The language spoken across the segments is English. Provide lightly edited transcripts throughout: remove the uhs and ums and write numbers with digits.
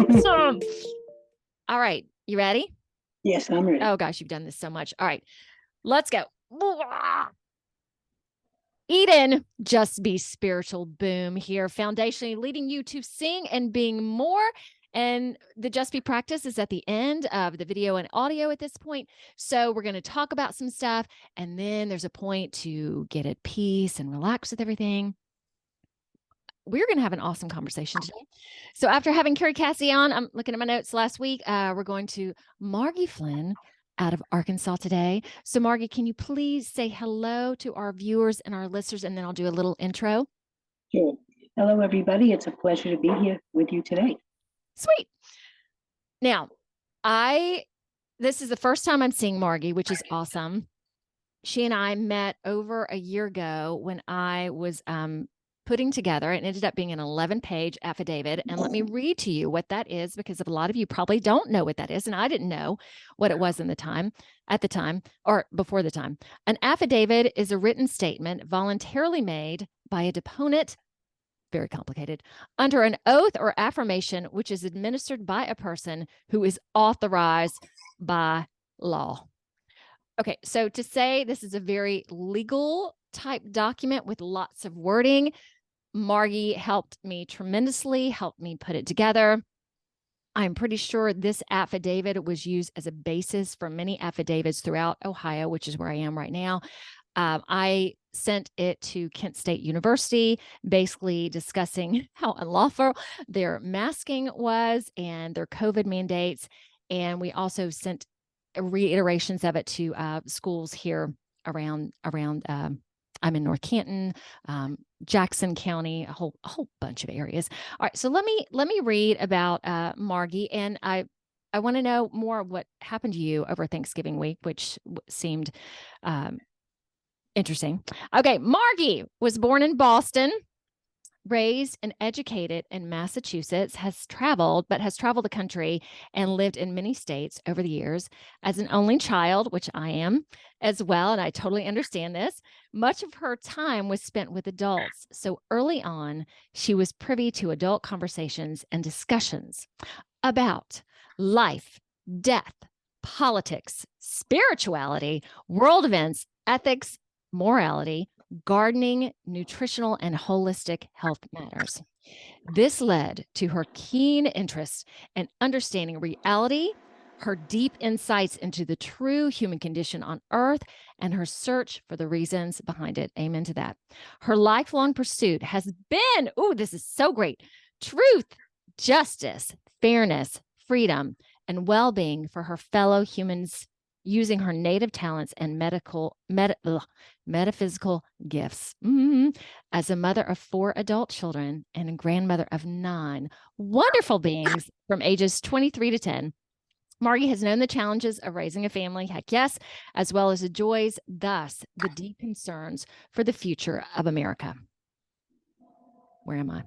Awesome. All right. You ready? Yes, I'm ready. Oh gosh, you've done this so much. All right, let's go. Eden, just be spiritual boom here, foundationally leading you to sing and being more. And the Just Be practice is at the end of the video and audio at this point. So we're going to talk about some stuff. And then there's a point to get at peace and relax with everything. We're going to have an awesome conversation today. So after having Carrie Cassie on, I'm looking at my notes last week. We're going to Margy Flynn out of Arkansas today. So Margy, can you please say hello to our viewers and our listeners, and then I'll do a little intro. Sure. Hello, everybody. It's a pleasure to be here with you today. Sweet. Now, this is the first time I'm seeing Margy, which is awesome. She and I met over a year ago when I was putting together, it ended up being an 11-page affidavit. And let me read to you what that is, because a lot of you probably don't know what that is. And I didn't know what it was at the time, or before the time. An affidavit is a written statement voluntarily made by a deponent, very complicated, under an oath or affirmation, which is administered by a person who is authorized by law. Okay, so to say this is a very legal type document with lots of wording, Margy helped me tremendously, helped me put it together. I'm pretty sure this affidavit was used as a basis for many affidavits throughout Ohio, which is where I am right now. I sent it to Kent State University, basically discussing how unlawful their masking was and their COVID mandates. And we also sent reiterations of it to schools here around I'm in North Canton, Jackson County, a whole bunch of areas. All right, so let me read about Margy, and I want to know more what happened to you over Thanksgiving week, which seemed interesting. Okay, Margy was born in Boston, raised and educated in Massachusetts, has traveled the country and lived in many states over the years. As an only child, which I am as well, and I totally understand this, much of her time was spent with adults. So early on, she was privy to adult conversations and discussions about life, death, politics, spirituality, world events, ethics, morality, gardening, nutritional, and holistic health matters. This led to her keen interest in understanding reality, her deep insights into the true human condition on earth, and her search for the reasons behind it. Amen to that. Her lifelong pursuit has been, this is so great, truth, justice, fairness, freedom, and well-being for her fellow humans, using her native talents and metaphysical gifts. As a mother of 4 adult children and a grandmother of 9 wonderful beings from ages 23 to 10, Margy has known the challenges of raising a family, heck yes, as well as the joys, thus the deep concerns for the future of America. Where am I?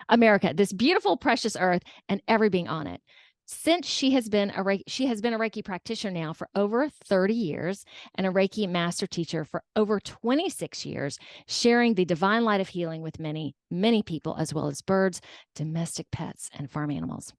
America, this beautiful, precious earth and every being on it. Since she has been a Reiki practitioner now for over 30 years and a Reiki master teacher for over 26 years, sharing the divine light of healing with many, many people, as well as birds, domestic pets, and farm animals.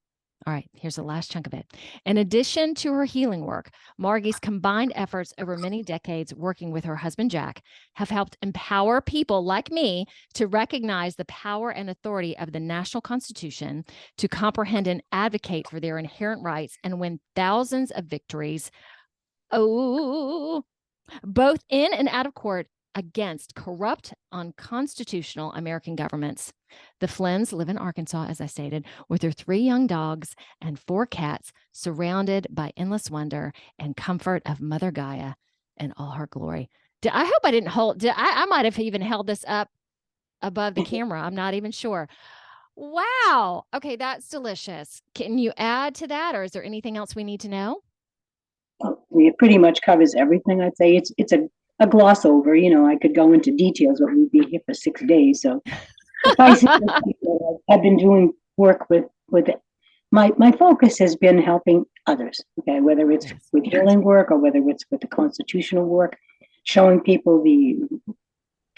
All right, here's the last chunk of it. In addition to her healing work, Margy's combined efforts over many decades working with her husband, Jack, have helped empower people like me to recognize the power and authority of the national Constitution, to comprehend and advocate for their inherent rights, and win thousands of victories, both in and out of court, against corrupt, unconstitutional American governments. The Flynns live in Arkansas, as I stated, with their 3 young dogs and 4 cats, surrounded by endless wonder and comfort of Mother Gaia in all her glory. I hope I didn't I might have even held this up above the camera. I'm not even sure. Wow. Okay, that's delicious. Can you add to that, or is there anything else we need to know? Well, it pretty much covers everything. I'd say it's a gloss over. I could go into details, but we'd be here for 6 days. So I've been doing work with it. My focus has been helping others. Okay, whether it's with healing work or whether it's with the constitutional work, showing people the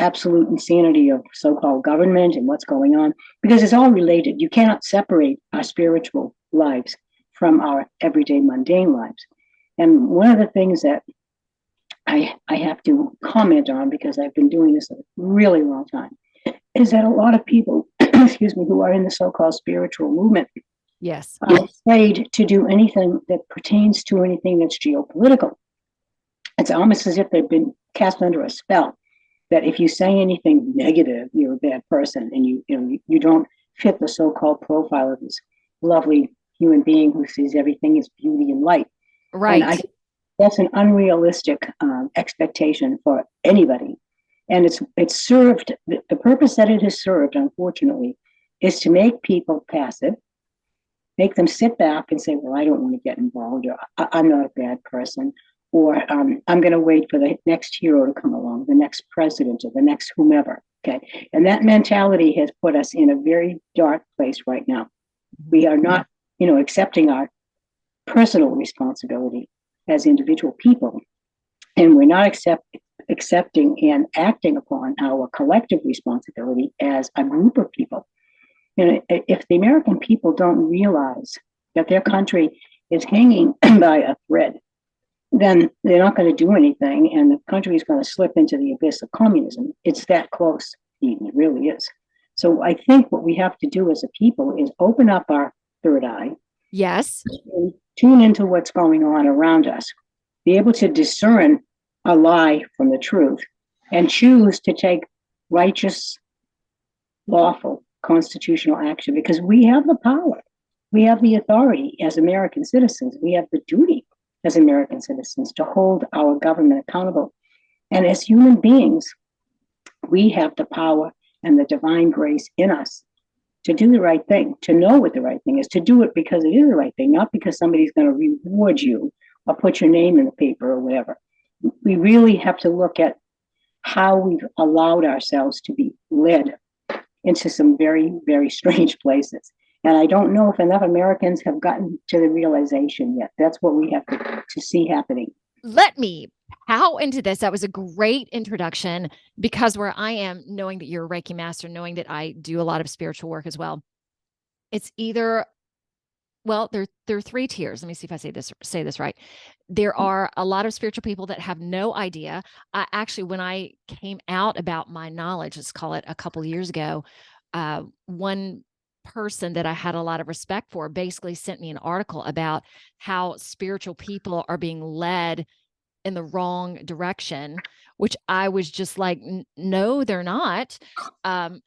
absolute insanity of so-called government and what's going on, because it's all related. You cannot separate our spiritual lives from our everyday mundane lives. And one of the things that I have to comment on, because I've been doing this a really long time, is that a lot of people, excuse me, who are in the so-called spiritual movement, Yes, are afraid to do anything that pertains to anything that's geopolitical. It's almost as if they've been cast under a spell, that if you say anything negative, you're a bad person, and you don't fit the so-called profile of this lovely human being who sees everything as beauty and light. right. And that's an unrealistic expectation for anybody. And it's served, the purpose that it has served, unfortunately, is to make people passive, make them sit back and say, well, I don't want to get involved, or I'm not a bad person, or I'm going to wait for the next hero to come along, the next president or the next whomever. Okay. And that mentality has put us in a very dark place right now. We are not, accepting our personal responsibility as individual people. And we're not accepting and acting upon our collective responsibility as a group of people. If the American people don't realize that their country is hanging by a thread, then they're not going to do anything, and the country is going to slip into the abyss of communism. It's that close, Eden, it really is. So I think what we have to do as a people is open up our third eye. Yes. And tune into what's going on around us, be able to discern a lie from the truth, and choose to take righteous, lawful, constitutional action, because we have the power. We have the authority as American citizens. We have the duty as American citizens to hold our government accountable. And as human beings, we have the power and the divine grace in us to do the right thing, to know what the right thing is, to do it because it is the right thing, not because somebody's going to reward you or put your name in the paper or whatever. We really have to look at how we've allowed ourselves to be led into some very, very strange places. And I don't know if enough Americans have gotten to the realization yet. That's what we have to see happening. Let me pow into this. That was a great introduction, because where I am, knowing that you're a Reiki master, knowing that I do a lot of spiritual work as well, it's either, well, there are three tiers. Let me see if I say this right. There are a lot of spiritual people that have no idea. Actually, when I came out about my knowledge, let's call it a couple years ago, one person that I had a lot of respect for basically sent me an article about how spiritual people are being led in the wrong direction, which I was just like, no, they're not. Then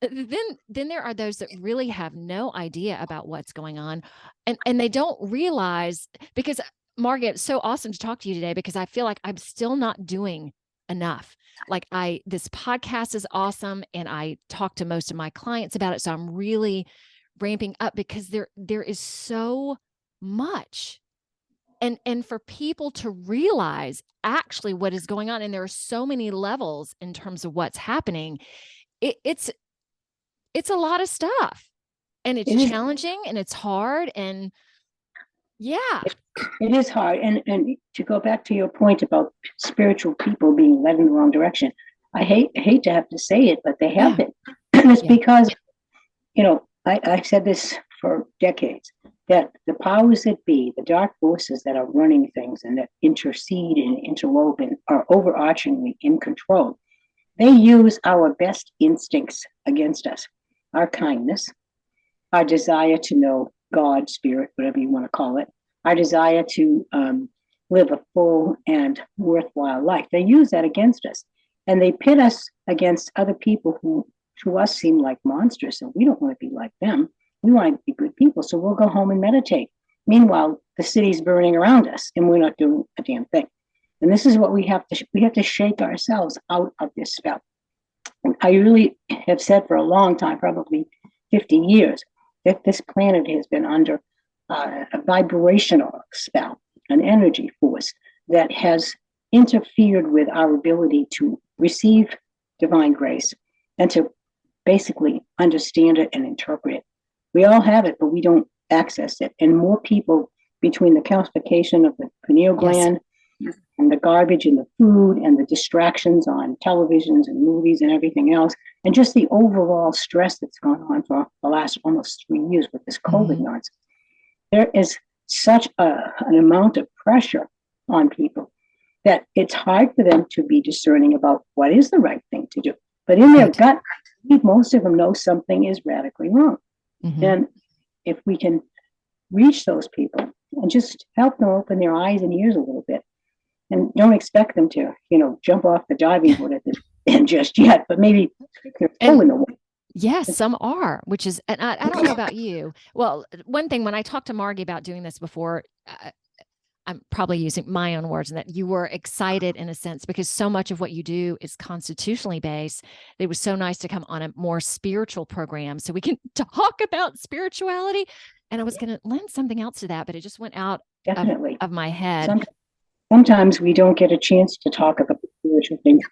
there are those that really have no idea about what's going on, and they don't realize, because Margie, it's so awesome to talk to you today, because I feel like I'm still not doing enough. Like this podcast is awesome, and I talk to most of my clients about it. So I'm really ramping up, because there is so much. And for people to realize actually what is going on, and there are so many levels in terms of what's happening, it's a lot of stuff, and it's challenging, and it's hard, and yeah. It is hard. And to go back to your point about spiritual people being led in the wrong direction, I hate to have to say it, but they have been. And it's because, I've said this for decades, that the powers that be, the dark forces that are running things and that intercede and interlope and are overarchingly in control, they use our best instincts against us, our kindness, our desire to know God, spirit, whatever you want to call it, our desire to live a full and worthwhile life. They use that against us, and they pit us against other people who to us seem like monsters, and we don't want to be like them. We want to be good people, so we'll go home and meditate. Meanwhile, the city's burning around us, and we're not doing a damn thing. And this is what we have to shake ourselves out of this spell. And I really have said for a long time, probably 50 years, that this planet has been under a vibrational spell, an energy force that has interfered with our ability to receive divine grace and to basically understand it and interpret it. We all have it, but we don't access it. And more people, between the calcification of the pineal gland, and the garbage and the food and the distractions on televisions and movies and everything else, and just the overall stress that's gone on for the last almost 3 years with this COVID nonsense. There is such an amount of pressure on people that it's hard for them to be discerning about what is the right thing to do. But in their gut, most of them know something is radically wrong. And if we can reach those people and just help them open their eyes and ears a little bit, and don't expect them to, jump off the diving board at this end just yet, but maybe they're pulling away. Yes, some are, which is, and I don't know about you. Well, one thing, when I talked to Margie about doing this before, I'm probably using my own words, and that you were excited in a sense because so much of what you do is constitutionally based. It was so nice to come on a more spiritual program so we can talk about spirituality. And I was going to lend something else to that, but it just went out of my head. Sometimes we don't get a chance to talk about spiritual things.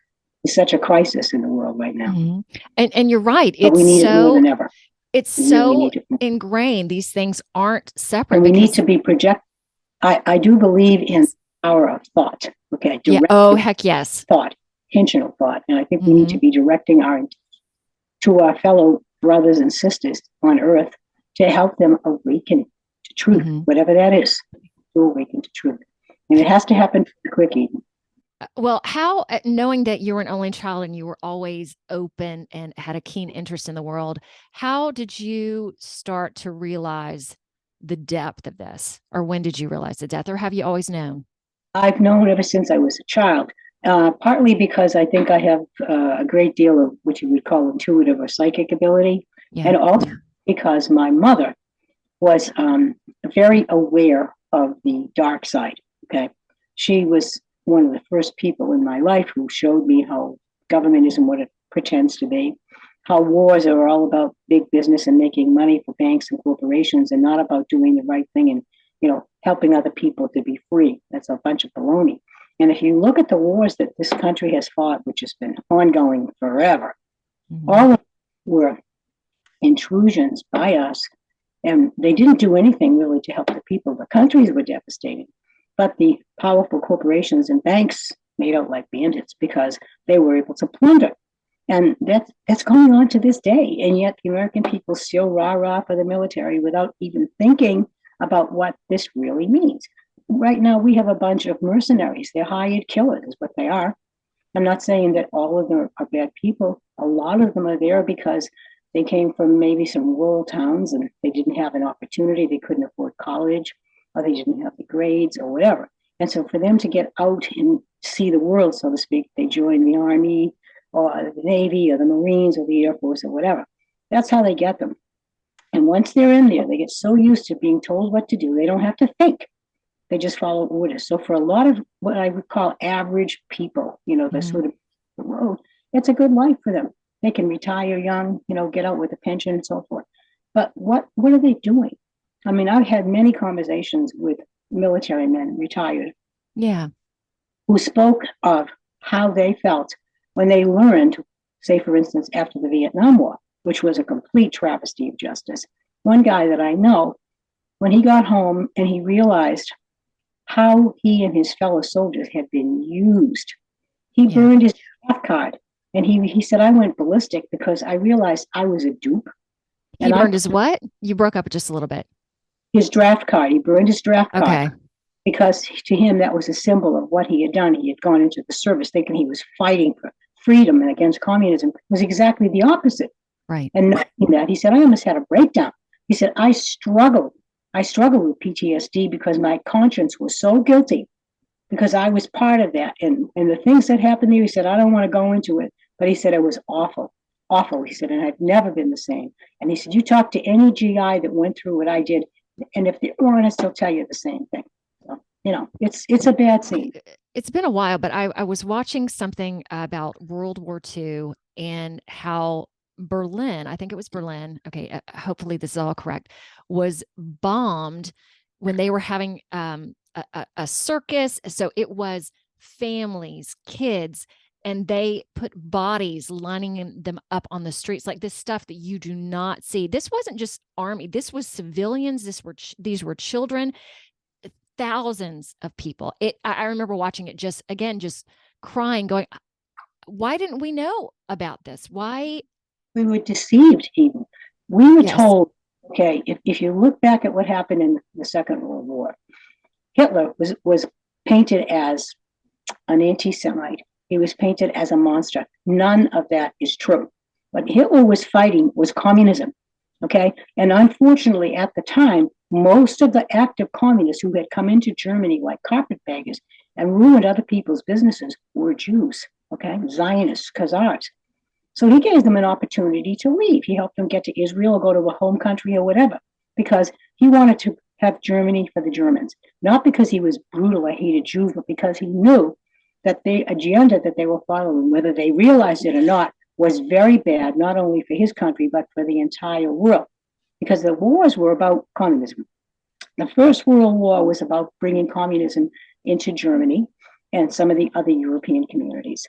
It's such a crisis in the world right now. And you're right. But we need it more than ever. It's so ingrained. These things aren't separate. And we need to be projected. I do believe in the power of thought. Okay. Oh, heck yes. Thought, intentional thought. And I think we need to be directing to our fellow brothers and sisters on earth to help them awaken to truth, whatever that is, to awaken to truth. And it has to happen quick, Eden. Well, how, knowing that you were an only child and you were always open and had a keen interest in the world, how did you start to realize the depth of this? Or when did you realize the depth? Or have you always known? I've known ever since I was a child, partly because I think I have a great deal of what you would call intuitive or psychic ability. And also because my mother was very aware of the dark side. Okay. She was one of the first people in my life who showed me how government isn't what it pretends to be, how wars are all about big business and making money for banks and corporations and not about doing the right thing and, helping other people to be free. That's a bunch of baloney. And if you look at the wars that this country has fought, which has been ongoing forever, all of them were intrusions by us, and they didn't do anything really to help the people. The countries were devastating. But the powerful corporations and banks made out like bandits because they were able to plunder. And that's going on to this day. And yet the American people still rah-rah for the military without even thinking about what this really means. Right now, we have a bunch of mercenaries. They're hired killers is what they are. I'm not saying that all of them are bad people. A lot of them are there because they came from maybe some rural towns and they didn't have an opportunity. They couldn't afford college, or they didn't have the grades or whatever. And so for them to get out and see the world, so to speak, they join the Army or the Navy or the Marines or the Air Force or whatever. That's how they get them. And once they're in there, they get so used to being told what to do, they don't have to think. They just follow orders. So for a lot of what I would call average people, the sort of the road, it's a good life for them. They can retire young, get out with a pension and so forth. But what are they doing? I mean, I've had many conversations with military men, retired, who spoke of how they felt when they learned, say, for instance, after the Vietnam War, which was a complete travesty of justice. One guy that I know, when he got home and he realized how he and his fellow soldiers had been used, he burned his draft card. And he said, I went ballistic because I realized I was a dupe. He burned his what? You broke up just a little bit. His draft card. He burned his draft card because to him that was a symbol of what he had done. He had gone into the service thinking he was fighting for freedom and against communism. It was exactly the opposite. Right. And knowing that, he said, I almost had a breakdown. He said, I struggled with PTSD because my conscience was so guilty because I was part of that. And the things that happened there, he said, I don't want to go into it. But he said, it was awful. He said, and I've never been the same. And he said, you talk to any GI that went through what I did, and if they're honest, they'll tell you the same thing. So, it's a bad scene. It's been a while, but I was watching something about World War II and how Berlin, I think it was Berlin, okay, hopefully this is all correct, was bombed when they were having a circus. So it was families, kids, and they put bodies lining them up on the streets, like this stuff that you do not see. This wasn't just army. This was civilians. These were children. thousands of people. I remember watching it just crying, going, why didn't we know about this? Why? We were deceived even. We were Yes. told, okay, if you look back at what happened in the Second World War, Hitler was painted as an anti-Semite. He was painted as a monster. None of that is true. What Hitler was fighting was communism, okay? And unfortunately, at the time, most of the active communists who had come into Germany like carpetbaggers and ruined other people's businesses were Jews, okay? Zionists, Khazars. So he gave them an opportunity to leave. He helped them get to Israel or go to a home country or whatever, because he wanted to have Germany for the Germans, not because he was brutal or hated Jews, but because he knew that the agenda that they were following, whether they realized it or not, was very bad, not only for his country, but for the entire world, because the wars were about communism. The First World War was about bringing communism into Germany and some of the other European communities,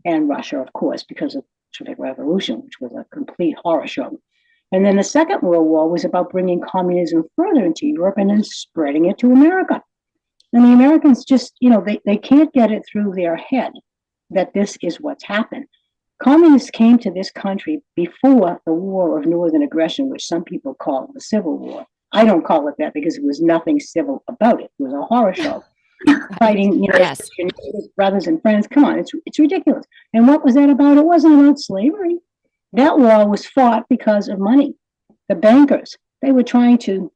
and Russia, of course, because of the Revolution, which was a complete horror show. And then the Second World War was about bringing communism further into Europe and then spreading it to America. And the Americans just, they can't get it through their head that this is what's happened. Communists came to this country before the War of Northern Aggression, which some people call the Civil War. I don't call it that because it was nothing civil about it. It was a horror show. Fighting, Yes. brothers and friends. Come on, it's ridiculous. And what was that about? It wasn't about slavery. That war was fought because of money. The bankers, they were trying to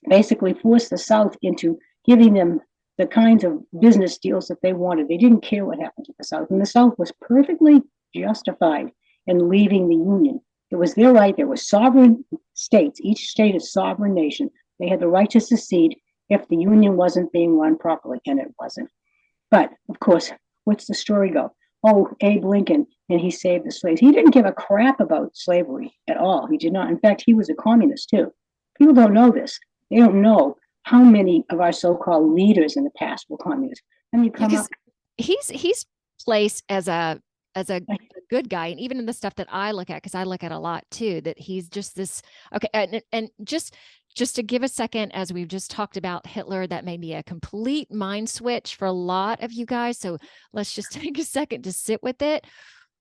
basically force the South into giving them the kinds of business deals that they wanted. They didn't care what happened to the South. And the South was perfectly justified in leaving the Union. It was their right. There were sovereign states. Each state is a sovereign nation. They had the right to secede if the Union wasn't being run properly, and it wasn't. But, of course, what's the story go? Oh, Abe Lincoln, and he saved the slaves. He didn't give a crap about slavery at all. He did not. In fact, he was a communist, too. People don't know this. They don't know how many of our so-called leaders in the past were communists. And you come up. He's placed as a good guy, and even in the stuff that I look at, because I look at a lot too, that he's just this. Okay, and just to give a second, as we've just talked about Hitler, that may be a complete mind switch for a lot of you guys. So let's just take a second to sit with it.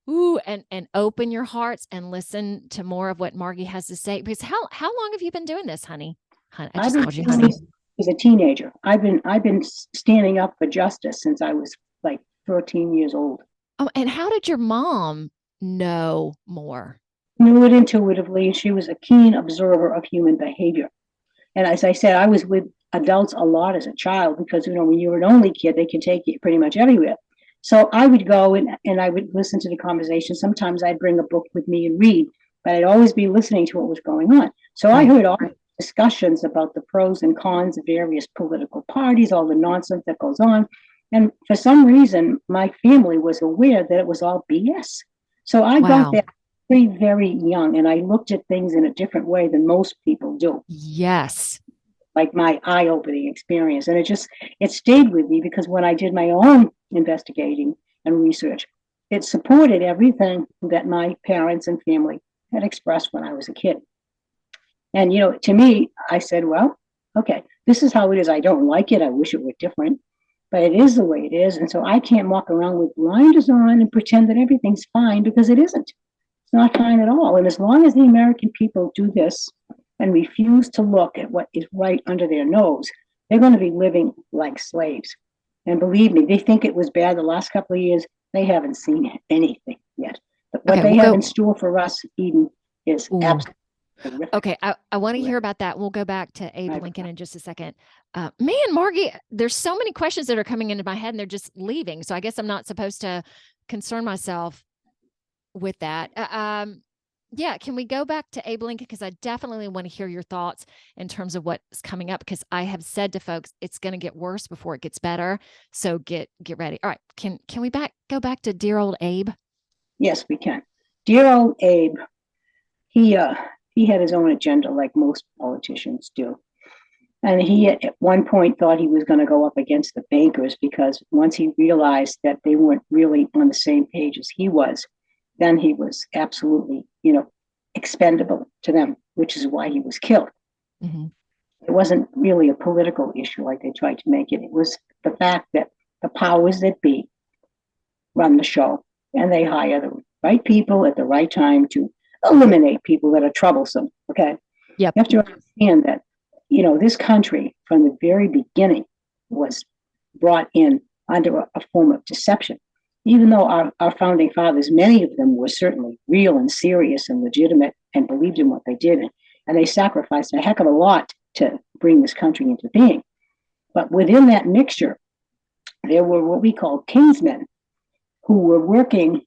Ooh, and open your hearts and listen to more of what Margy has to say. Because how long have you been doing this, honey? I just called you honey. As a teenager, I've been standing up for justice since I was like 13 years old. Oh, and how did your mom know more? Knew it intuitively. She was a keen observer of human behavior. And as I said, I was with adults a lot as a child because, when you're an only kid, they can take you pretty much everywhere. So I would go and I would listen to the conversation. Sometimes I'd bring a book with me and read, but I'd always be listening to what was going on. So I heard all the discussions about the pros and cons of various political parties, all the nonsense that goes on. And for some reason, my family was aware that it was all BS. So I got that very, very young, and I looked at things in a different way than most people do. Yes. Like my eye-opening experience. And it stayed with me because when I did my own investigating and research, it supported everything that my parents and family had expressed when I was a kid. And, to me, I said, well, okay, this is how it is. I don't like it. I wish it were different, but it is the way it is. And so I can't walk around with blinders on and pretend that everything's fine, because it isn't. It's not fine at all. And as long as the American people do this and refuse to look at what is right under their nose, they're going to be living like slaves. And believe me, they think it was bad the last couple of years. They haven't seen anything yet. But what they have in store for us, Eden, is absolutely horrific. Okay, I want to hear about that. We'll go back to Abe Lincoln in just a second. Man, Margy, there's so many questions that are coming into my head and they're just leaving. So I guess I'm not supposed to concern myself with that. Yeah, can we go back to Abe Lincoln? Because I definitely want to hear your thoughts in terms of what's coming up, because I have said to folks, it's going to get worse before it gets better. So get ready. All right. Can we go back to dear old Abe? Yes, we can. Dear old Abe, he had his own agenda like most politicians do. And he at one point thought he was going to go up against the bankers, because once he realized that they weren't really on the same page as he was, then he was absolutely, expendable to them, which is why he was killed. It wasn't really a political issue like they tried to make it. It was the fact that the powers that be run the show, and they hire the right people at the right time to eliminate people that are troublesome. Okay. Yep. You have to understand that, this country from the very beginning was brought in under a form of deception. Even though our founding fathers, many of them were certainly real and serious and legitimate and believed in what they did, and they sacrificed a heck of a lot to bring this country into being. But within that mixture, there were what we call kingsmen who were working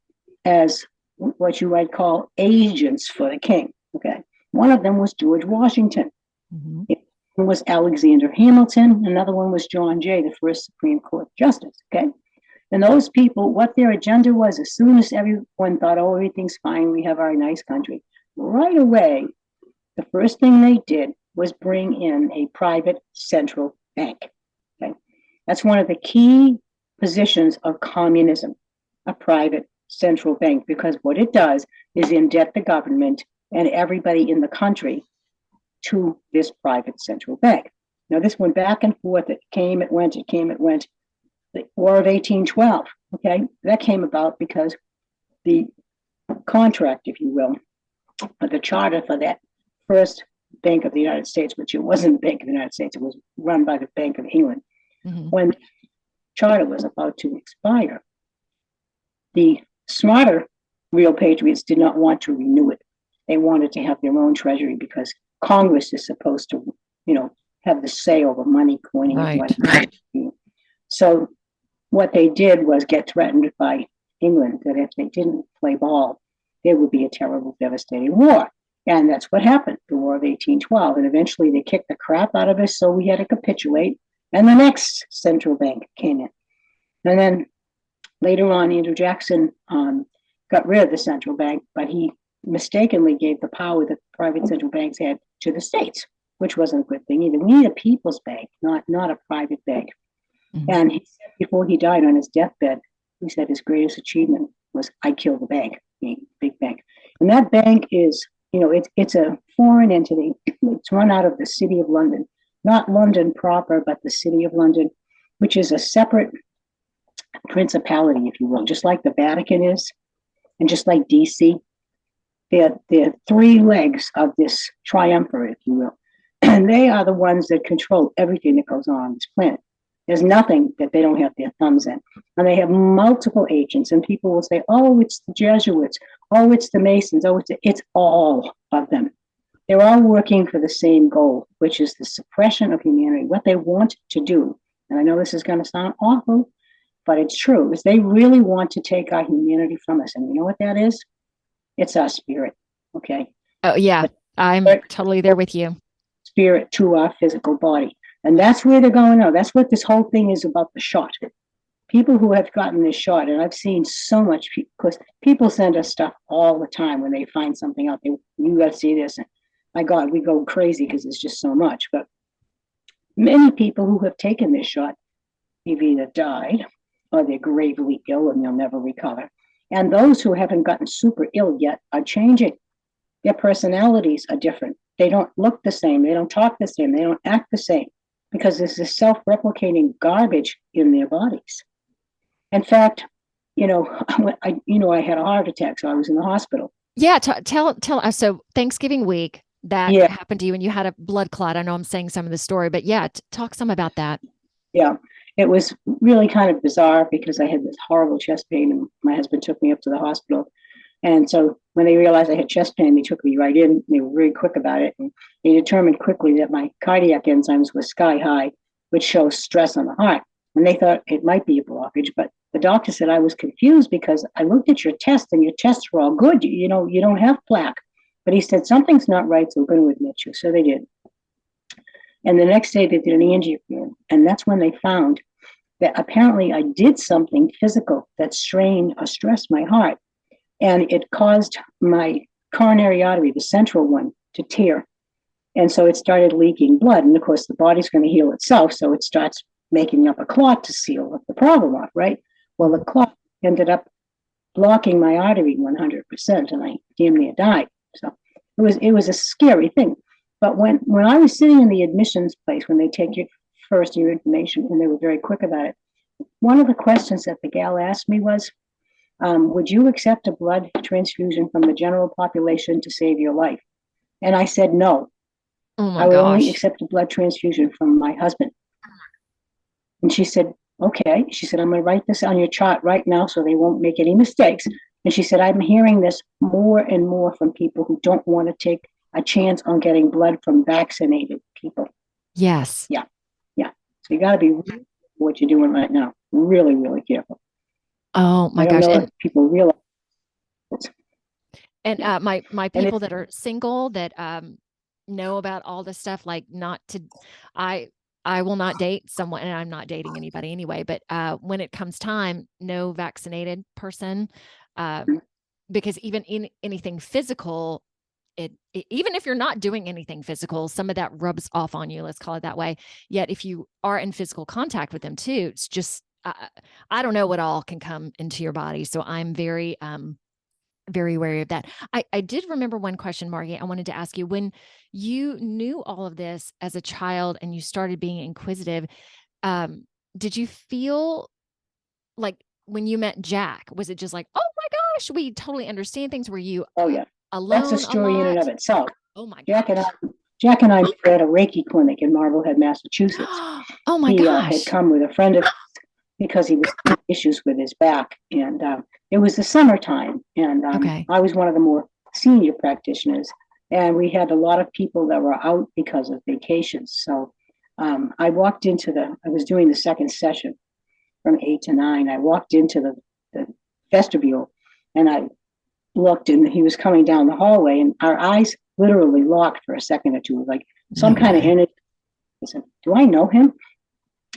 as what you might call agents for the king. Okay. One of them was George Washington. Mm-hmm. One was Alexander Hamilton. Another one was John Jay, the first Supreme Court Justice. Okay. And those people, what their agenda was, as soon as everyone thought, oh, everything's fine, we have our nice country, right away, the first thing they did was bring in a private central bank. Okay. That's one of the key positions of communism, a private central bank, because what it does is indebt the government and everybody in the country to this private central bank. Now, this went back and forth. It came, it went, it came, it went. The War of 1812, okay, that came about because the contract, if you will, or the charter for that first Bank of the United States, which it wasn't the Bank of the United States, it was run by the Bank of England. Mm-hmm. When the charter was about to expire, the smarter real patriots did not want to renew it. They wanted to have their own treasury because Congress is supposed to, have the say over money, coining, right. So what they did was get threatened by England that if they didn't play ball, there would be a terrible, devastating war. And that's what happened, the War of 1812. And eventually they kicked the crap out of us, so we had to capitulate. And the next central bank came in. And then later on, Andrew Jackson got rid of the central bank, but he mistakenly gave the power that private central banks had to the states, which wasn't a good thing either. We need a people's bank, not a private bank. Mm-hmm. And he said before he died on his deathbed, he said his greatest achievement was, I killed the bank, the big bank. And that bank is, it's a foreign entity. It's run out of the City of London, not London proper, but the City of London, which is a separate principality, if you will, just like the Vatican is, and just like DC. They're three legs of this triumvirate, if you will. And they are the ones that control everything that goes on this planet. There's nothing that they don't have their thumbs in. And they have multiple agents, and people will say, oh, it's the Jesuits, oh, it's the Masons, oh, it's all of them. They're all working for the same goal, which is the suppression of humanity. What they want to do, and I know this is going to sound awful, but it's true, is they really want to take our humanity from us. And you know what that is? It's our spirit, okay? Oh, yeah, I'm totally there with you. Spirit to our physical body. And that's where they're going now. That's what this whole thing is about, the shot. People who have gotten this shot, and I've seen so much, because people send us stuff all the time when they find something out. You got to see this. And my God, we go crazy because it's just so much. But many people who have taken this shot have either died or they're gravely ill and they'll never recover. And those who haven't gotten super ill yet are changing. Their personalities are different. They don't look the same. They don't talk the same. They don't act the same, because there's this self-replicating garbage in their bodies. In fact, I had a heart attack, so I was in the hospital. Yeah, tell us. So Thanksgiving week, that happened to you, and you had a blood clot. I know I'm saying some of the story, but yeah, talk some about that. Yeah, it was really kind of bizarre because I had this horrible chest pain, and my husband took me up to the hospital. And so when they realized I had chest pain, they took me right in. They were very quick about it. And they determined quickly that my cardiac enzymes were sky high, which shows stress on the heart. And they thought it might be a blockage. But the doctor said I was confused because I looked at your test and your tests were all good. You don't have plaque. But he said, something's not right, so we're going to admit you. So they did. And the next day they did an angiogram. And that's when they found that apparently I did something physical that strained or stressed my heart. And it caused my coronary artery, the central one, to tear. And so it started leaking blood. And of course, the body's going to heal itself. So it starts making up a clot to seal the problem off, right? Well, the clot ended up blocking my artery 100%, and I damn near died. So it was a scary thing. But when I was sitting in the admissions place, when they take your information, and they were very quick about it, one of the questions that the gal asked me was, would you accept a blood transfusion from the general population to save your life? And I said no. Oh my I would only gosh. accept a blood transfusion from my husband. And she said, okay. She said, I'm going to write this on your chart right now so they won't make any mistakes. And she said, I'm hearing this more and more from people who don't want to take a chance on getting blood from vaccinated people. Yes. Yeah. Yeah. So you got to be really careful what you're doing right now. Really, really careful. Oh my I don't gosh. know if people realize. And Yeah. my people that are single that know about all this stuff, like not to, I will not date someone, and I'm not dating anybody anyway. But when it comes time, no vaccinated person, because even in anything physical, even if you're not doing anything physical, some of that rubs off on you. Let's call it that way. Yet if you are in physical contact with them too, it's just I don't know what all can come into your body. So I'm very very wary of that. I did remember one question, Margie, I wanted to ask you. When you knew all of this as a child and you started being inquisitive, did you feel like when you met Jack, was it just like, oh my gosh, we totally understand things? Were you Oh yeah, alone that's a story in and of itself. Oh my Jack gosh. Jack and I were at a Reiki clinic in Marblehead, Massachusetts. Oh my He gosh. had come with a friend of his because he was having issues with his back, and it was the summertime, and Okay. I was one of the more senior practitioners, and we had a lot of people that were out because of vacations. So I walked into I was doing the second session from 8 to 9. I walked into the vestibule, and I looked, and he was coming down the hallway, and our eyes literally locked for a second or two, like some kind of energy. I said, do I know him?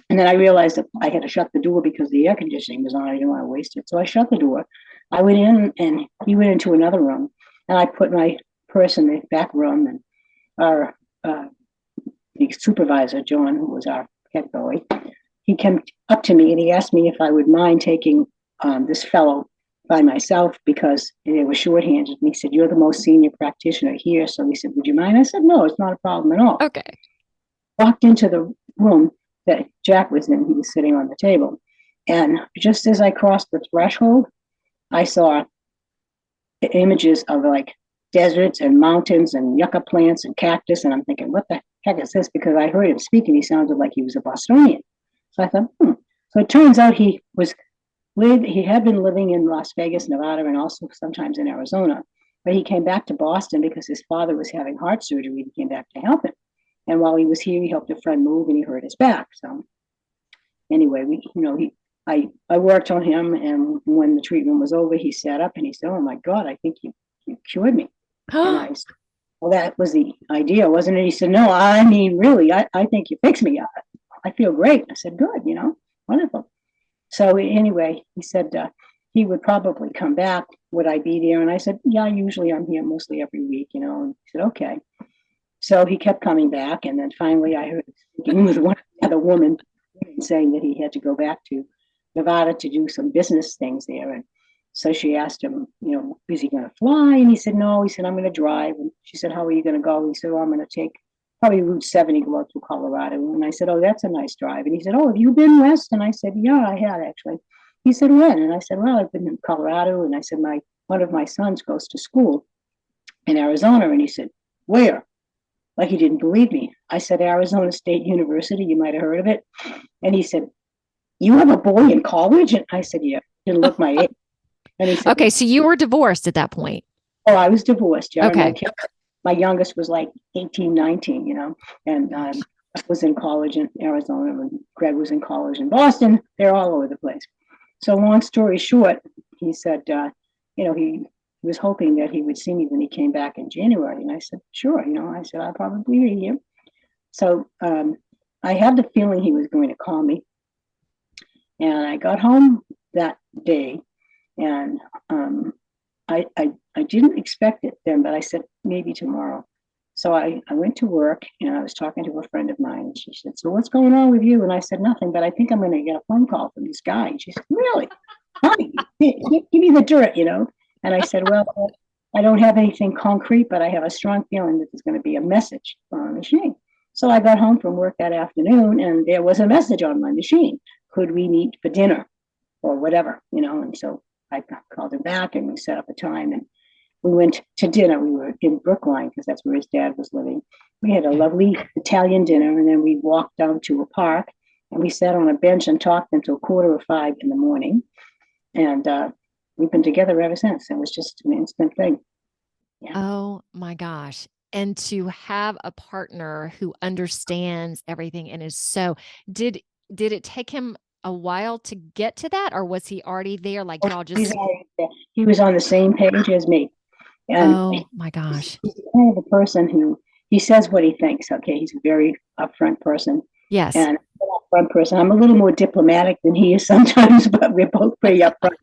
And then I realized that I had to shut the door because the air conditioning was on. I didn't want to waste it. So I shut the door. I went in, and he went into another room, and I put my purse in the back room, and our the supervisor, John, who was our head boy, he came up to me and he asked me if I would mind taking this fellow by myself because they were shorthanded. And he said, you're the most senior practitioner here. So he said, would you mind? I said, no, it's not a problem at all. Okay. Walked into the room that Jack was in. He was sitting on the table. And just as I crossed the threshold, I saw images of like deserts and mountains and yucca plants and cactus. And I'm thinking, what the heck is this? Because I heard him speak and he sounded like he was a Bostonian. So I thought, So it turns out he had been living in Las Vegas, Nevada, and also sometimes in Arizona. But he came back to Boston because his father was having heart surgery. He came back to help him. And while he was here, he helped a friend move and he hurt his back. So anyway, I worked on him, and when the treatment was over, he sat up and he said, oh my God, I think you cured me. And I said, well, that was the idea, wasn't it? He said, no, I mean, really, I think you fixed me. I feel great. I said, good, wonderful. So anyway, he said he would probably come back. Would I be there? And I said, yeah, usually I'm here mostly every week, And he said, okay. So he kept coming back, and then finally I heard speaking with one other woman saying that he had to go back to Nevada to do some business things there. And so she asked him, is he going to fly? And he said, no. He said, I'm going to drive. And she said, how are you going to go? He said, I'm going to take probably Route 70, go out to Colorado. And I said, oh, that's a nice drive. And he said, oh, have you been west? And I said, yeah, I had actually. He said, when? And I said, well, I've been in Colorado. And I said, one of my sons goes to school in Arizona. And he said, where? Like he didn't believe me. I said, Arizona State University, you might have heard of it. And he said, you have a boy in college? And I said, yeah. Didn't look my age. And he said, okay, so you were divorced at that point. Oh, I was divorced. Yeah. Okay. My youngest was like 18, 19, and I was in college in Arizona, and Greg was in college in Boston. They're all over the place. So long story short, he said, he was hoping that he would see me when he came back in January. And I said, sure. I said, I'll probably be here. So I had the feeling he was going to call me. And I got home that day, and I didn't expect it then, but I said, maybe tomorrow. So I went to work, and I was talking to a friend of mine, and she said, so what's going on with you? And I said, nothing, but I think I'm going to get a phone call from this guy. And she said, really? Honey, give me the dirt, And I said, well, I don't have anything concrete, but I have a strong feeling that there's going to be a message on the machine. So I got home from work that afternoon, and there was a message on my machine. Could we meet for dinner or whatever, you know? And so I called him back, and we set up a time, and we went to dinner. We were in Brookline because that's where his dad was living. We had a lovely Italian dinner, and then we walked down to a park, and we sat on a bench and talked until 4:45 in the morning. And we've been together ever since. It was just an instant thing. Yeah. Oh my gosh. And to have a partner who understands everything and is so, did it take him a while to get to that, or was he already there? Like y'all just, he was on the same page as me. And oh my gosh. He's kind of a person who, he says what he thinks. Okay. He's a very upfront person. Yes. And I'm an upfront person. I'm a little more diplomatic than he is sometimes, but we're both pretty upfront.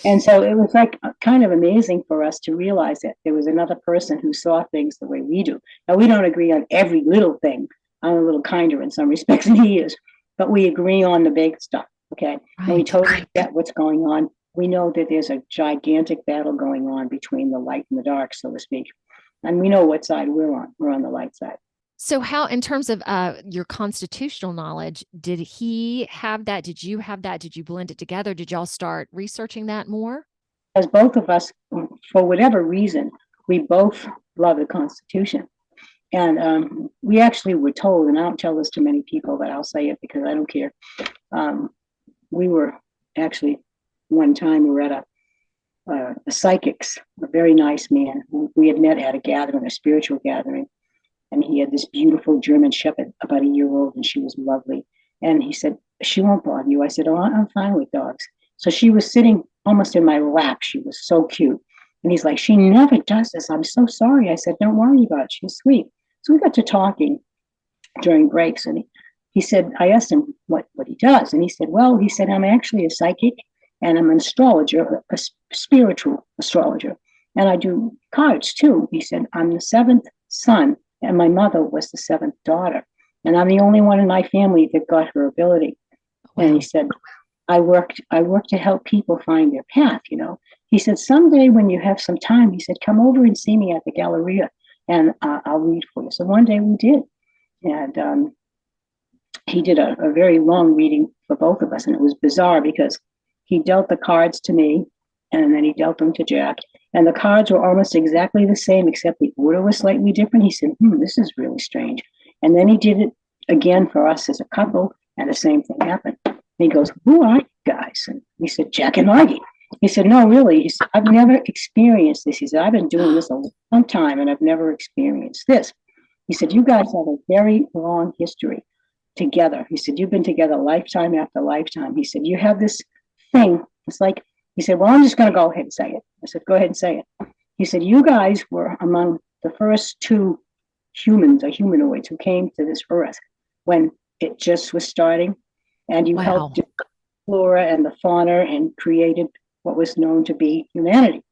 And so it was like kind of amazing for us to realize that there was another person who saw things the way we do. Now, we don't agree on every little thing. I'm a little kinder in some respects than he is, but we agree on the big stuff. Okay. Right. And we totally get what's going on. We know that there's a gigantic battle going on between the light and the dark, so to speak. And we know what side we're on. We're on the light side. So how, in terms of your constitutional knowledge, did he have that? Did you have that? Did you blend it together? Did y'all start researching that more? As both of us, for whatever reason, we both love the Constitution. And we actually were told, and I don't tell this to many people, but I'll say it because I don't care. We were actually, one time we were at a psychic's, a very nice man. We had met at a gathering, a spiritual gathering. And he had this beautiful German Shepherd, about a year old, and she was lovely. And he said, she won't bother you. I said, oh, I'm fine with dogs. So she was sitting almost in my lap. She was so cute. And he's like, she never does this. I'm so sorry. I said, don't worry about it. She's sweet. So we got to talking during breaks. And he said, I asked him what he does. And he said, well, he said, I'm actually a psychic and I'm an astrologer, a spiritual astrologer. And I do cards too. He said, I'm the seventh son. And my mother was the seventh daughter. And I'm the only one in my family that got her ability. Wow. And he said, I work to help people find their path, you know. He said, someday when you have some time, he said, come over and see me at the Galleria and I'll read for you. So one day we did. And he did a very long reading for both of us. And it was bizarre because he dealt the cards to me and then he dealt them to Jack. And the cards were almost exactly the same, except the order was slightly different. He said, this is really strange. And then he did it again for us as a couple, and the same thing happened. And he goes, who are you guys? And we said, Jack and Margy. He said, no, really. He said, I've never experienced this. He said, I've been doing this a long time, and I've never experienced this. He said, you guys have a very long history together. He said, you've been together lifetime after lifetime. He said, you have this thing. It's like, he said, well, I'm just going to go ahead and say it. I said, go ahead and say it. He said, you guys were among the first two humans or humanoids who came to this earth when it just was starting. And you helped the flora and the fauna and created what was known to be humanity.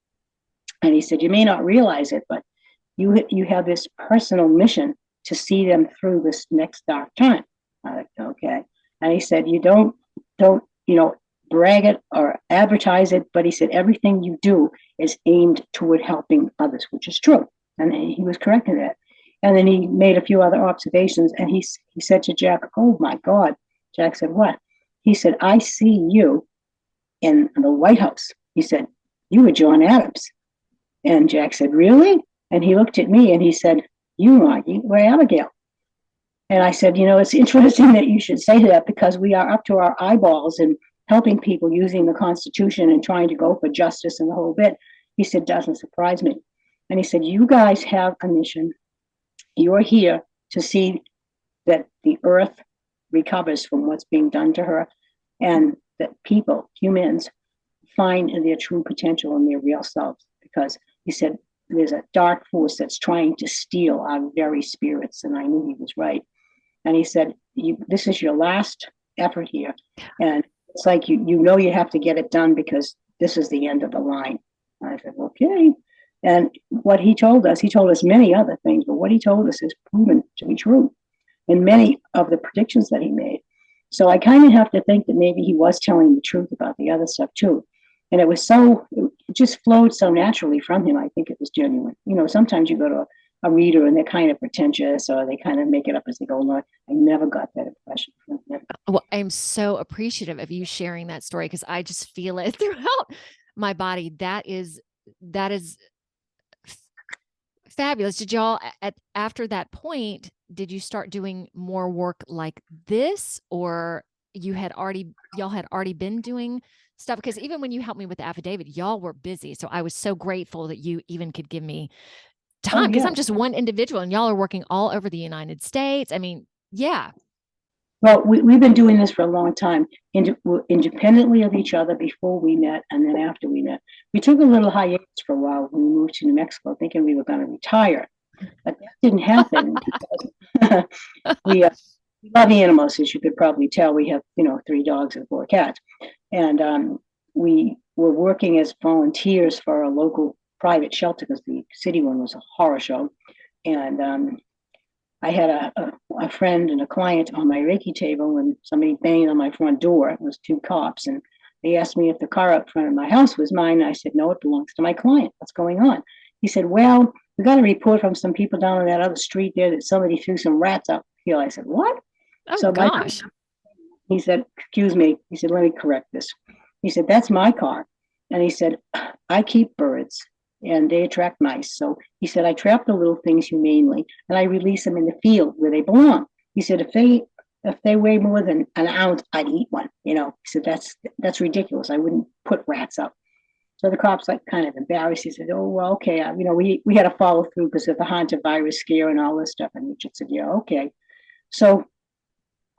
And he said, you may not realize it, but you have this personal mission to see them through this next dark time. I like, okay. And he said, you don't, brag it or advertise it, but he said everything you do is aimed toward helping others, which is true. And he was correct in that. And then he made a few other observations, and he said to Jack, oh my God. Jack said, what? He said, I see you in the White House. He said, you were John Adams. And Jack said, really? And he looked at me and he said, you, Margy, were Abigail. And I said, it's interesting that you should say that because we are up to our eyeballs in helping people using the Constitution and trying to go for justice and the whole bit. He said, doesn't surprise me. And he said, you guys have a mission. You're here to see that the earth recovers from what's being done to her and that people, humans, find their true potential and their real selves. Because he said, there's a dark force that's trying to steal our very spirits. And I knew he was right. And he said, this is your last effort here. And it's like, you have to get it done because this is the end of the line. I said, okay. And what he told us many other things, but what he told us is proven to be true in many of the predictions that he made. So I kind of have to think that maybe he was telling the truth about the other stuff too. And it was so just flowed so naturally from him. I think it was genuine. Sometimes you go to a reader and they're kind of pretentious or they kind of make it up as they go along. I never got that impression from him. Well, I'm so appreciative of you sharing that story because I just feel it throughout my body. That is fabulous. Did y'all after that point, did you start doing more work like this, or y'all had already been doing stuff? Because even when you helped me with the affidavit, y'all were busy. So I was so grateful that you even could give me time because I'm just one individual and y'all are working all over the United States. I mean, yeah. Well, we've been doing this for a long time, independently of each other before we met, and then after we met. We took a little hiatus for a while when we moved to New Mexico, thinking we were going to retire, but that didn't happen because we love animals, as you could probably tell. We have, 3 dogs and 4 cats, and we were working as volunteers for a local private shelter because the city one was a horror show, and I had a friend and a client on my Reiki table when somebody banged on my front door. It was 2 cops, and they asked me if the car out front of my house was mine. I said, no, it belongs to my client. What's going on? He said, well, we got a report from some people down on that other street there that somebody threw some rats up the hill. I said, what? Oh, gosh. He said, excuse me. He said, let me correct this. He said, that's my car. And he said, I keep birds and they attract mice. So he said, I trap the little things humanely and I release them in the field where they belong. He said, if they weigh more than an ounce, I'd eat one. He said, that's ridiculous. I wouldn't put rats up. So the cops kind of embarrassed. He said, oh, well, okay. We had to follow through because of the hantavirus scare and all this stuff. And Richard said, yeah, okay. So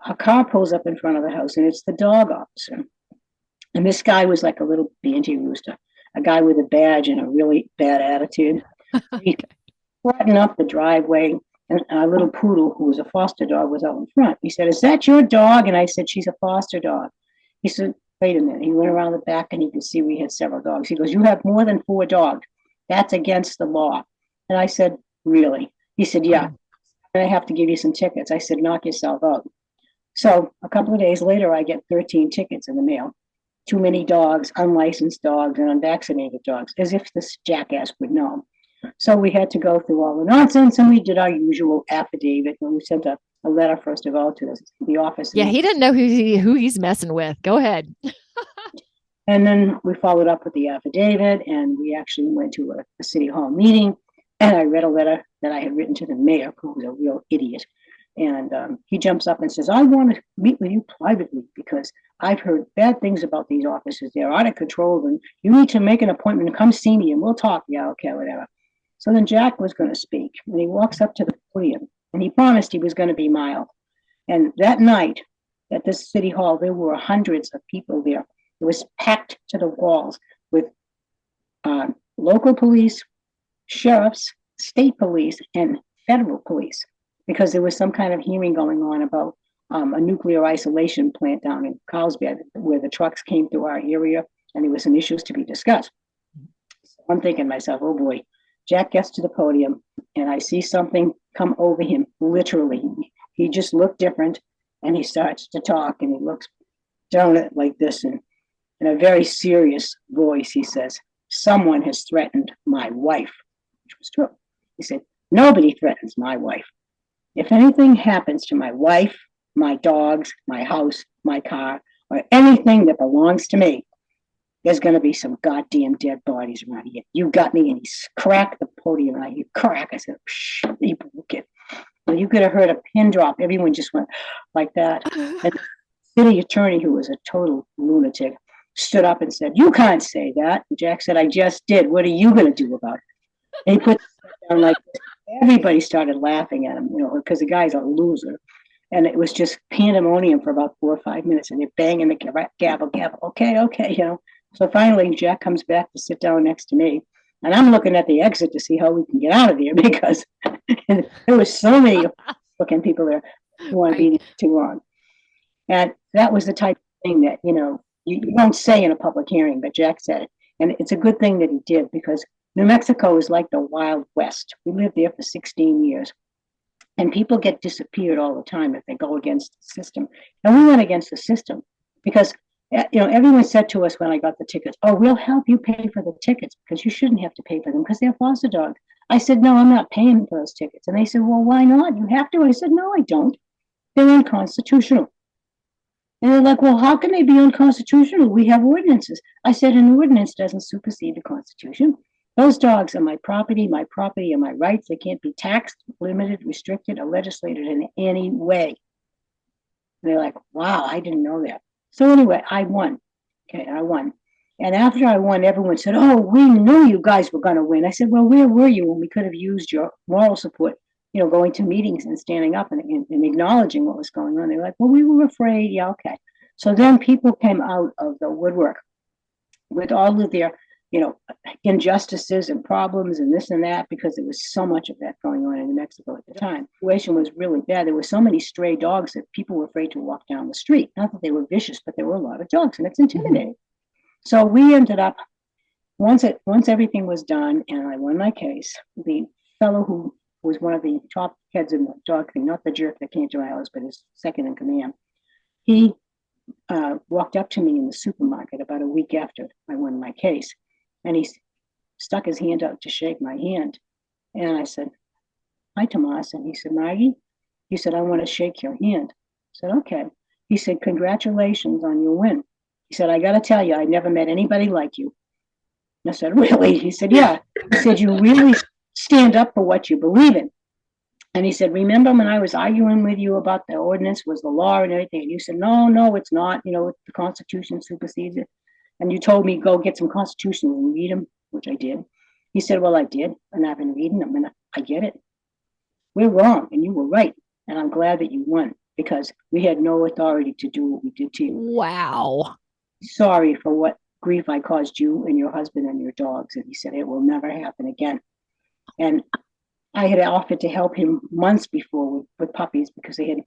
a car pulls up in front of the house and it's the dog officer. And this guy was like a little banty rooster, a guy with a badge and a really bad attitude. He flattened up the driveway, and a little poodle who was a foster dog was out in front. He said, is that your dog? And I said, she's a foster dog. He said, wait a minute. He went around the back and he could see we had several dogs. He goes, you have more than 4 dogs. That's against the law. And I said, really? He said, yeah. I have to give you some tickets. I said, knock yourself out. So a couple of days later, I get 13 tickets in the mail. Too many dogs, unlicensed dogs, and unvaccinated dogs, as if this jackass would know. So we had to go through all the nonsense, and we did our usual affidavit, and we sent a letter, first of all, to the office. Yeah, he didn't know who he's messing with. Go ahead. And then we followed up with the affidavit, and we actually went to a city hall meeting, and I read a letter that I had written to the mayor, who was a real idiot. And he jumps up and says, I want to meet with you privately because I've heard bad things about these officers. They're out of control and you need to make an appointment and come see me and we'll talk. Yeah, okay, whatever. So then Jack was going to speak and he walks up to the podium and he promised he was going to be mild. And that night at this city hall, there were hundreds of people there. It was packed to the walls with local police, sheriffs, state police, and federal police, because there was some kind of hearing going on about a nuclear isolation plant down in Carlsbad where the trucks came through our area and there was some issues to be discussed. So I'm thinking to myself, oh boy, Jack gets to the podium and I see something come over him, literally. He just looked different and he starts to talk and he looks down at like this and in a very serious voice, he says, someone has threatened my wife, which was true. He said, nobody threatens my wife. If anything happens to my wife, my dogs, my house, my car, or anything that belongs to me, there's going to be some goddamn dead bodies around here. You got me. And he cracked the podium. And I hear crack. I said, shh, you broke it. And you could have heard a pin drop. Everyone just went like that. And the city attorney, who was a total lunatic, stood up and said, you can't say that. And Jack said, I just did. What are you going to do about it? And he put it down like this. Everybody started laughing at him, because the guy's a loser. And it was just pandemonium for about 4 or 5 minutes. And they're banging the gavel. Okay. So finally, Jack comes back to sit down next to me. And I'm looking at the exit to see how we can get out of here because there was so many looking people there who want to be too long. And that was the type of thing that, you don't say in a public hearing, but Jack said it. And it's a good thing that he did because New Mexico is like the Wild West. We lived there for 16 years. And people get disappeared all the time if they go against the system. And we went against the system because everyone said to us when I got the tickets, oh, we'll help you pay for the tickets because you shouldn't have to pay for them because they're foster dogs. I said, no, I'm not paying for those tickets. And they said, well, why not? You have to. I said, no, I don't. They're unconstitutional. And they're like, well, how can they be unconstitutional? We have ordinances. I said, an ordinance doesn't supersede the Constitution. Those dogs are my property. My property are my rights. They can't be taxed, limited, restricted, or legislated in any way. And they're like, wow, I didn't know that. So anyway, I won. Okay, I won. And after I won, everyone said, oh, we knew you guys were going to win. I said, well, where were you when we could have used your moral support, going to meetings and standing up and acknowledging what was going on? They were like, well, we were afraid. Yeah, okay. So then people came out of the woodwork with all of their, injustices and problems and this and that, because there was so much of that going on in New Mexico at the time. The situation was really bad. There were so many stray dogs that people were afraid to walk down the street. Not that they were vicious, but there were a lot of dogs, and it's intimidating. So we ended up, once everything was done and I won my case, the fellow who was one of the top heads in the dog thing, not the jerk that came to my house, but his second in command, he walked up to me in the supermarket about a week after I won my case, and he stuck his hand out to shake my hand. And I said, hi, Tomas. And he said, Margy, he said, I want to shake your hand. I said, okay. He said, congratulations on your win. He said, I got to tell you, I never met anybody like you. And I said, really? He said, yeah. He said, you really stand up for what you believe in. And he said, remember when I was arguing with you about the ordinance was the law and everything? And you said, no, it's not. The Constitution supersedes it. And you told me, go get some Constitutions and read them, which I did. He said, well, I did. And I've been reading them and I get it. We're wrong and you were right. And I'm glad that you won because we had no authority to do what we did to you. Wow. Sorry for what grief I caused you and your husband and your dogs. And he said, it will never happen again. And I had offered to help him months before with puppies because they had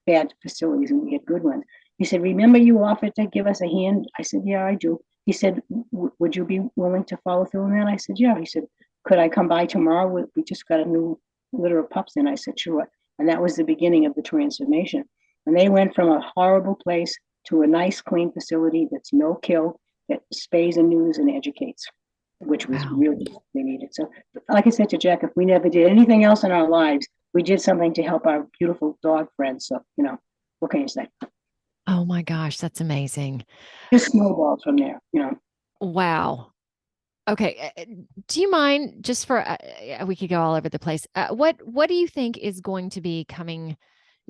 bad facilities and we had good ones. He said, remember you offered to give us a hand? I said, yeah, I do. He said, would you be willing to follow through on that? I said, yeah. He said, could I come by tomorrow? We just got a new litter of pups in. I said, sure. And that was the beginning of the transformation. And they went from a horrible place to a nice, clean facility that's no kill, that spays and neuters and educates, which was really what they needed. So, like I said to Jack, if we never did anything else in our lives, we did something to help our beautiful dog friends. So, what can you say? Oh my gosh, that's amazing. Just snowballs from there, Wow. Okay. Do you mind just for we could go all over the place. What do you think is going to be coming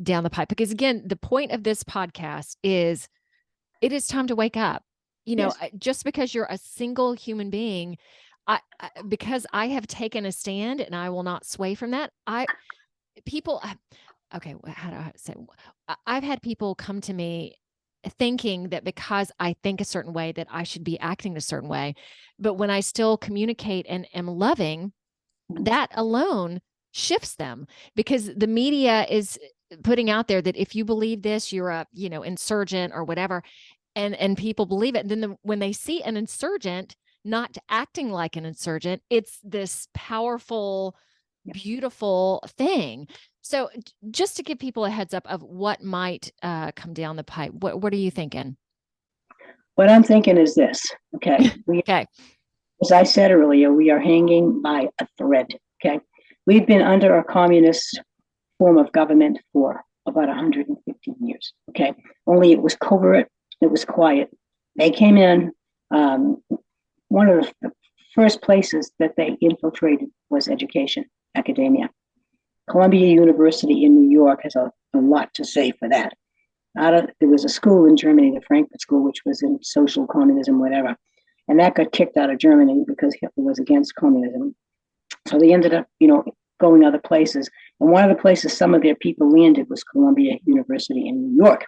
down the pipe? Because again, the point of this podcast is it is time to wake up. Yes. Just because you're a single human being, because I have taken a stand and I will not sway from that. Okay, how do I say? I've had people come to me thinking that because I think a certain way that I should be acting a certain way. But when I still communicate and am loving, that alone shifts them because the media is putting out there that if you believe this, you're a, insurgent or whatever. And people believe it. And then when they see an insurgent not acting like an insurgent, it's this powerful, beautiful thing. So just to give people a heads up of what might come down the pipe, what are you thinking? What I'm thinking is this, okay? Okay. As I said earlier, we are hanging by a thread, okay? We've been under a communist form of government for about 150 years, okay? Only it was covert, it was quiet. They came in, one of the first places that they infiltrated was education, academia. Columbia University in New York has a lot to say for that. There was a school in Germany, the Frankfurt School, which was in social communism, whatever. And that got kicked out of Germany because Hitler was against communism. So they ended up, going other places. And one of the places some of their people landed was Columbia University in New York.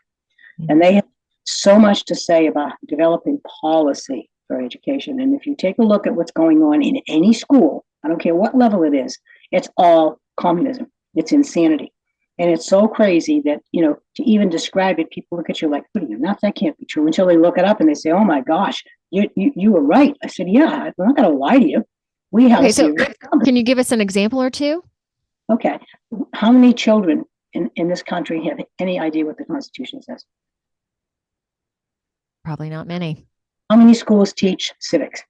Mm-hmm. And they had so much to say about developing policy for education. And if you take a look at what's going on in any school, I don't care what level it is, it's all communism. It's insanity. And it's so crazy that, to even describe it, people look at you like, what are you nuts? That can't be true, until they look it up and they say, oh my gosh, you were right. I said, yeah, I'm not going to lie to you. We have. Okay, so can you give us an example or two? Okay. How many children in this country have any idea what the Constitution says? Probably not many. How many schools teach civics?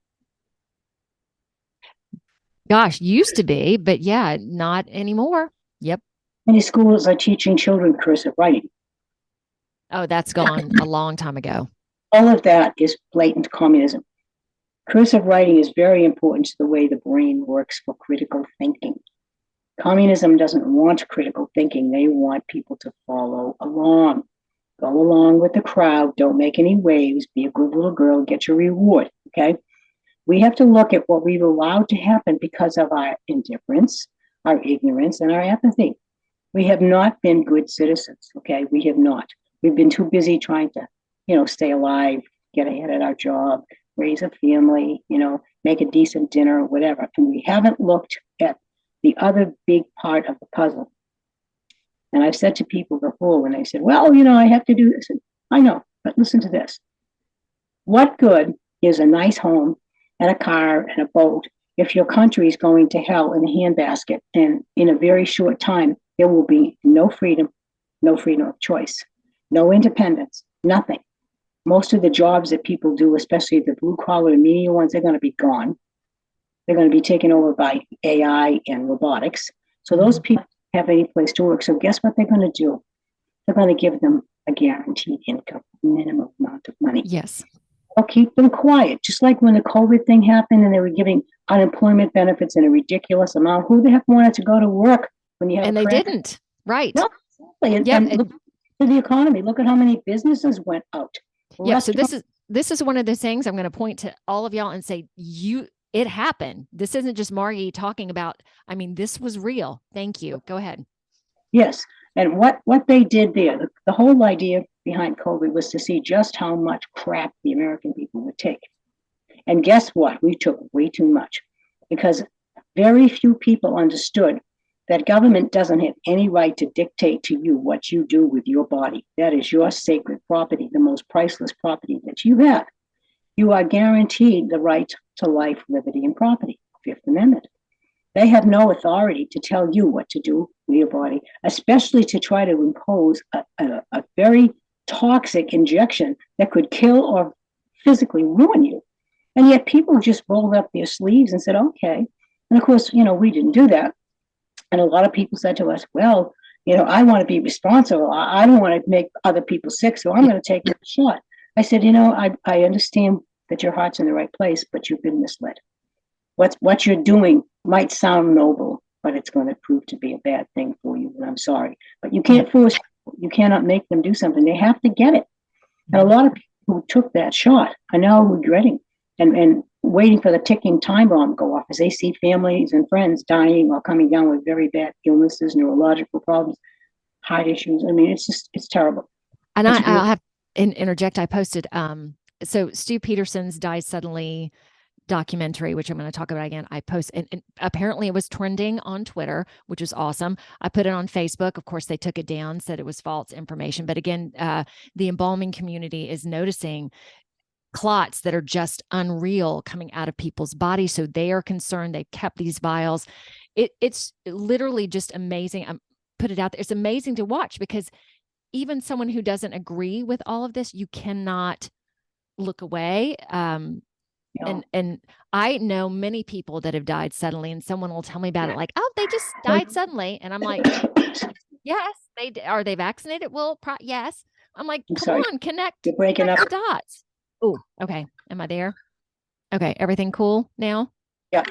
Gosh, used to be, but yeah, not anymore. Yep. How many schools are teaching children cursive writing? Oh, that's gone a long time ago. All of that is blatant communism. Cursive writing is very important to the way the brain works for critical thinking. Communism doesn't want critical thinking. They want people to follow along. Go along with the crowd. Don't make any waves. Be a good little girl. Get your reward. Okay. We have to look at what we've allowed to happen because of our indifference, our ignorance, and our apathy. We have not been good citizens. Okay. We have not. We've been too busy trying to, stay alive, get ahead at our job, raise a family, make a decent dinner, whatever. And we haven't looked at the other big part of the puzzle. And I've said to people before when they said, well, I have to do this. And I know, but listen to this. What good is a nice home and a car and a boat if your country is going to hell in a handbasket? And in a very short time, there will be no freedom of choice, no independence, nothing. Most of the jobs that people do, especially the blue collar and menial ones, they're going to be gone. They're going to be taken over by AI and robotics. So those people have any place to work. So guess what they're going to do? They're going to give them a guaranteed income, minimum amount of money. Yes. They'll keep them quiet. Just like when the COVID thing happened and they were giving unemployment benefits in a ridiculous amount. Who the heck wanted to go to work when you have And they didn't. Right. No, exactly. And look at the economy. Look at how many businesses went out. Yeah. So this is one of those things I'm going to point to all of y'all and say, it happened. This isn't just Margy talking about, this was real. Thank you. Go ahead. Yes. And what they did there, the whole idea behind COVID was to see just how much crap the American people would take. And guess what? We took way too much because very few people understood that government doesn't have any right to dictate to you what you do with your body. That is your sacred property, the most priceless property that you have. You are guaranteed the right to life, liberty, and property, Fifth Amendment. They have no authority to tell you what to do with your body, especially to try to impose a very toxic injection that could kill or physically ruin you. And yet people just rolled up their sleeves and said, okay. And of course, we didn't do that. And a lot of people said to us, well, I want to be responsible. I don't want to make other people sick, so I'm going to take a shot. I said, I understand that your heart's in the right place, but you've been misled. What you're doing might sound noble, but it's going to prove to be a bad thing for you. And I'm sorry, but you can't force people. You cannot make them do something. They have to get it. And a lot of people who took that shot are now regretting and waiting for the ticking time bomb to go off as they see families and friends dying or coming down with very bad illnesses, neurological problems, heart issues. It's terrible. And I'll have to interject. I posted, so Stu Peterson's Died Suddenly documentary, which I'm going to talk about again. I posted, and apparently it was trending on Twitter, which is awesome. I put it on Facebook. Of course, they took it down, said it was false information. But again, the embalming community is noticing clots that are just unreal coming out of people's bodies. So they are concerned. They've kept these vials. It's literally just amazing. I put it out there. It's amazing to watch because even someone who doesn't agree with all of this, you cannot look away. And I know many people that have died suddenly, and someone will tell me about it like, oh, they just died suddenly. And I'm like, yes, are they vaccinated? Well, yes. I'm like, come on, connect. You're breaking up the dots. Oh, okay. Am I there? Okay. Everything cool now? Yeah.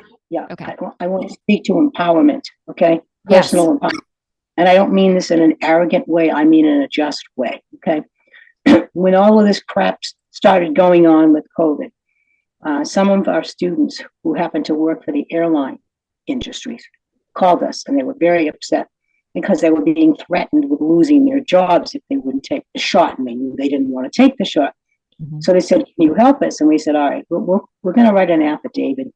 Okay. I want to speak to empowerment. Okay. Personal empowerment. And I don't mean this in an arrogant way. I mean in a just way. Okay. When all of this crap started going on with COVID, some of our students who happened to work for the airline industries called us, and they were very upset because they were being threatened with losing their jobs if they wouldn't take the shot, and they knew they didn't want to take the shot. Mm-hmm. So they said, can you help us? And we said, all right, we're going to write an affidavit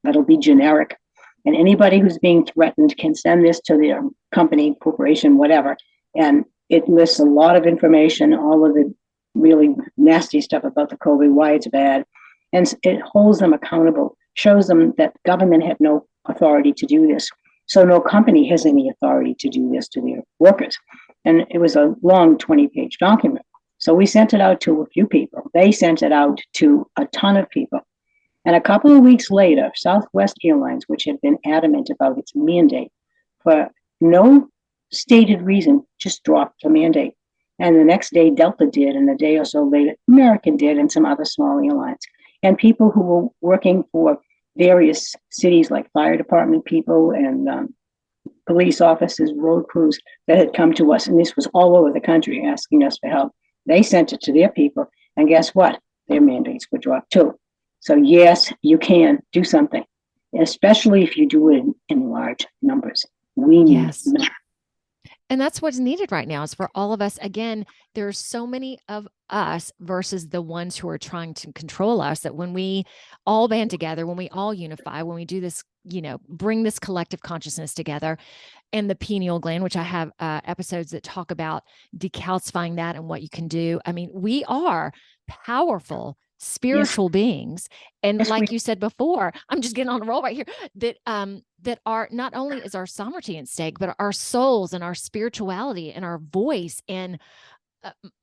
that'll be generic, and anybody who's being threatened can send this to their company, corporation, whatever, and it lists a lot of information, all of the really nasty stuff about the COVID, why it's bad, and it holds them accountable, shows them that government had no authority to do this. So no company has any authority to do this to their workers. And it was a long 20-page document. So we sent it out to a few people. They sent it out to a ton of people. And a couple of weeks later, Southwest Airlines, which had been adamant about its mandate for no stated reason, just dropped the mandate. And the next day, Delta did, and a day or so later, American did, and some other small airlines. And people who were working for various cities, like fire department people and police officers, road crews, that had come to us, and this was all over the country asking us for help. They sent it to their people, and guess what? Their mandates were dropped too. So yes, you can do something, especially if you do it in large numbers. We need numbers. And that's what's needed right now is for all of us. Again, there's so many of us versus the ones who are trying to control us, that when we all band together, when we all unify, when we do this, bring this collective consciousness together, and the pineal gland, which I have episodes that talk about decalcifying that and what you can do. I mean, we are powerful spiritual beings. And like you said before, I'm just getting on a roll right here, that are not only is our sovereignty at stake, but our souls and our spirituality and our voice, and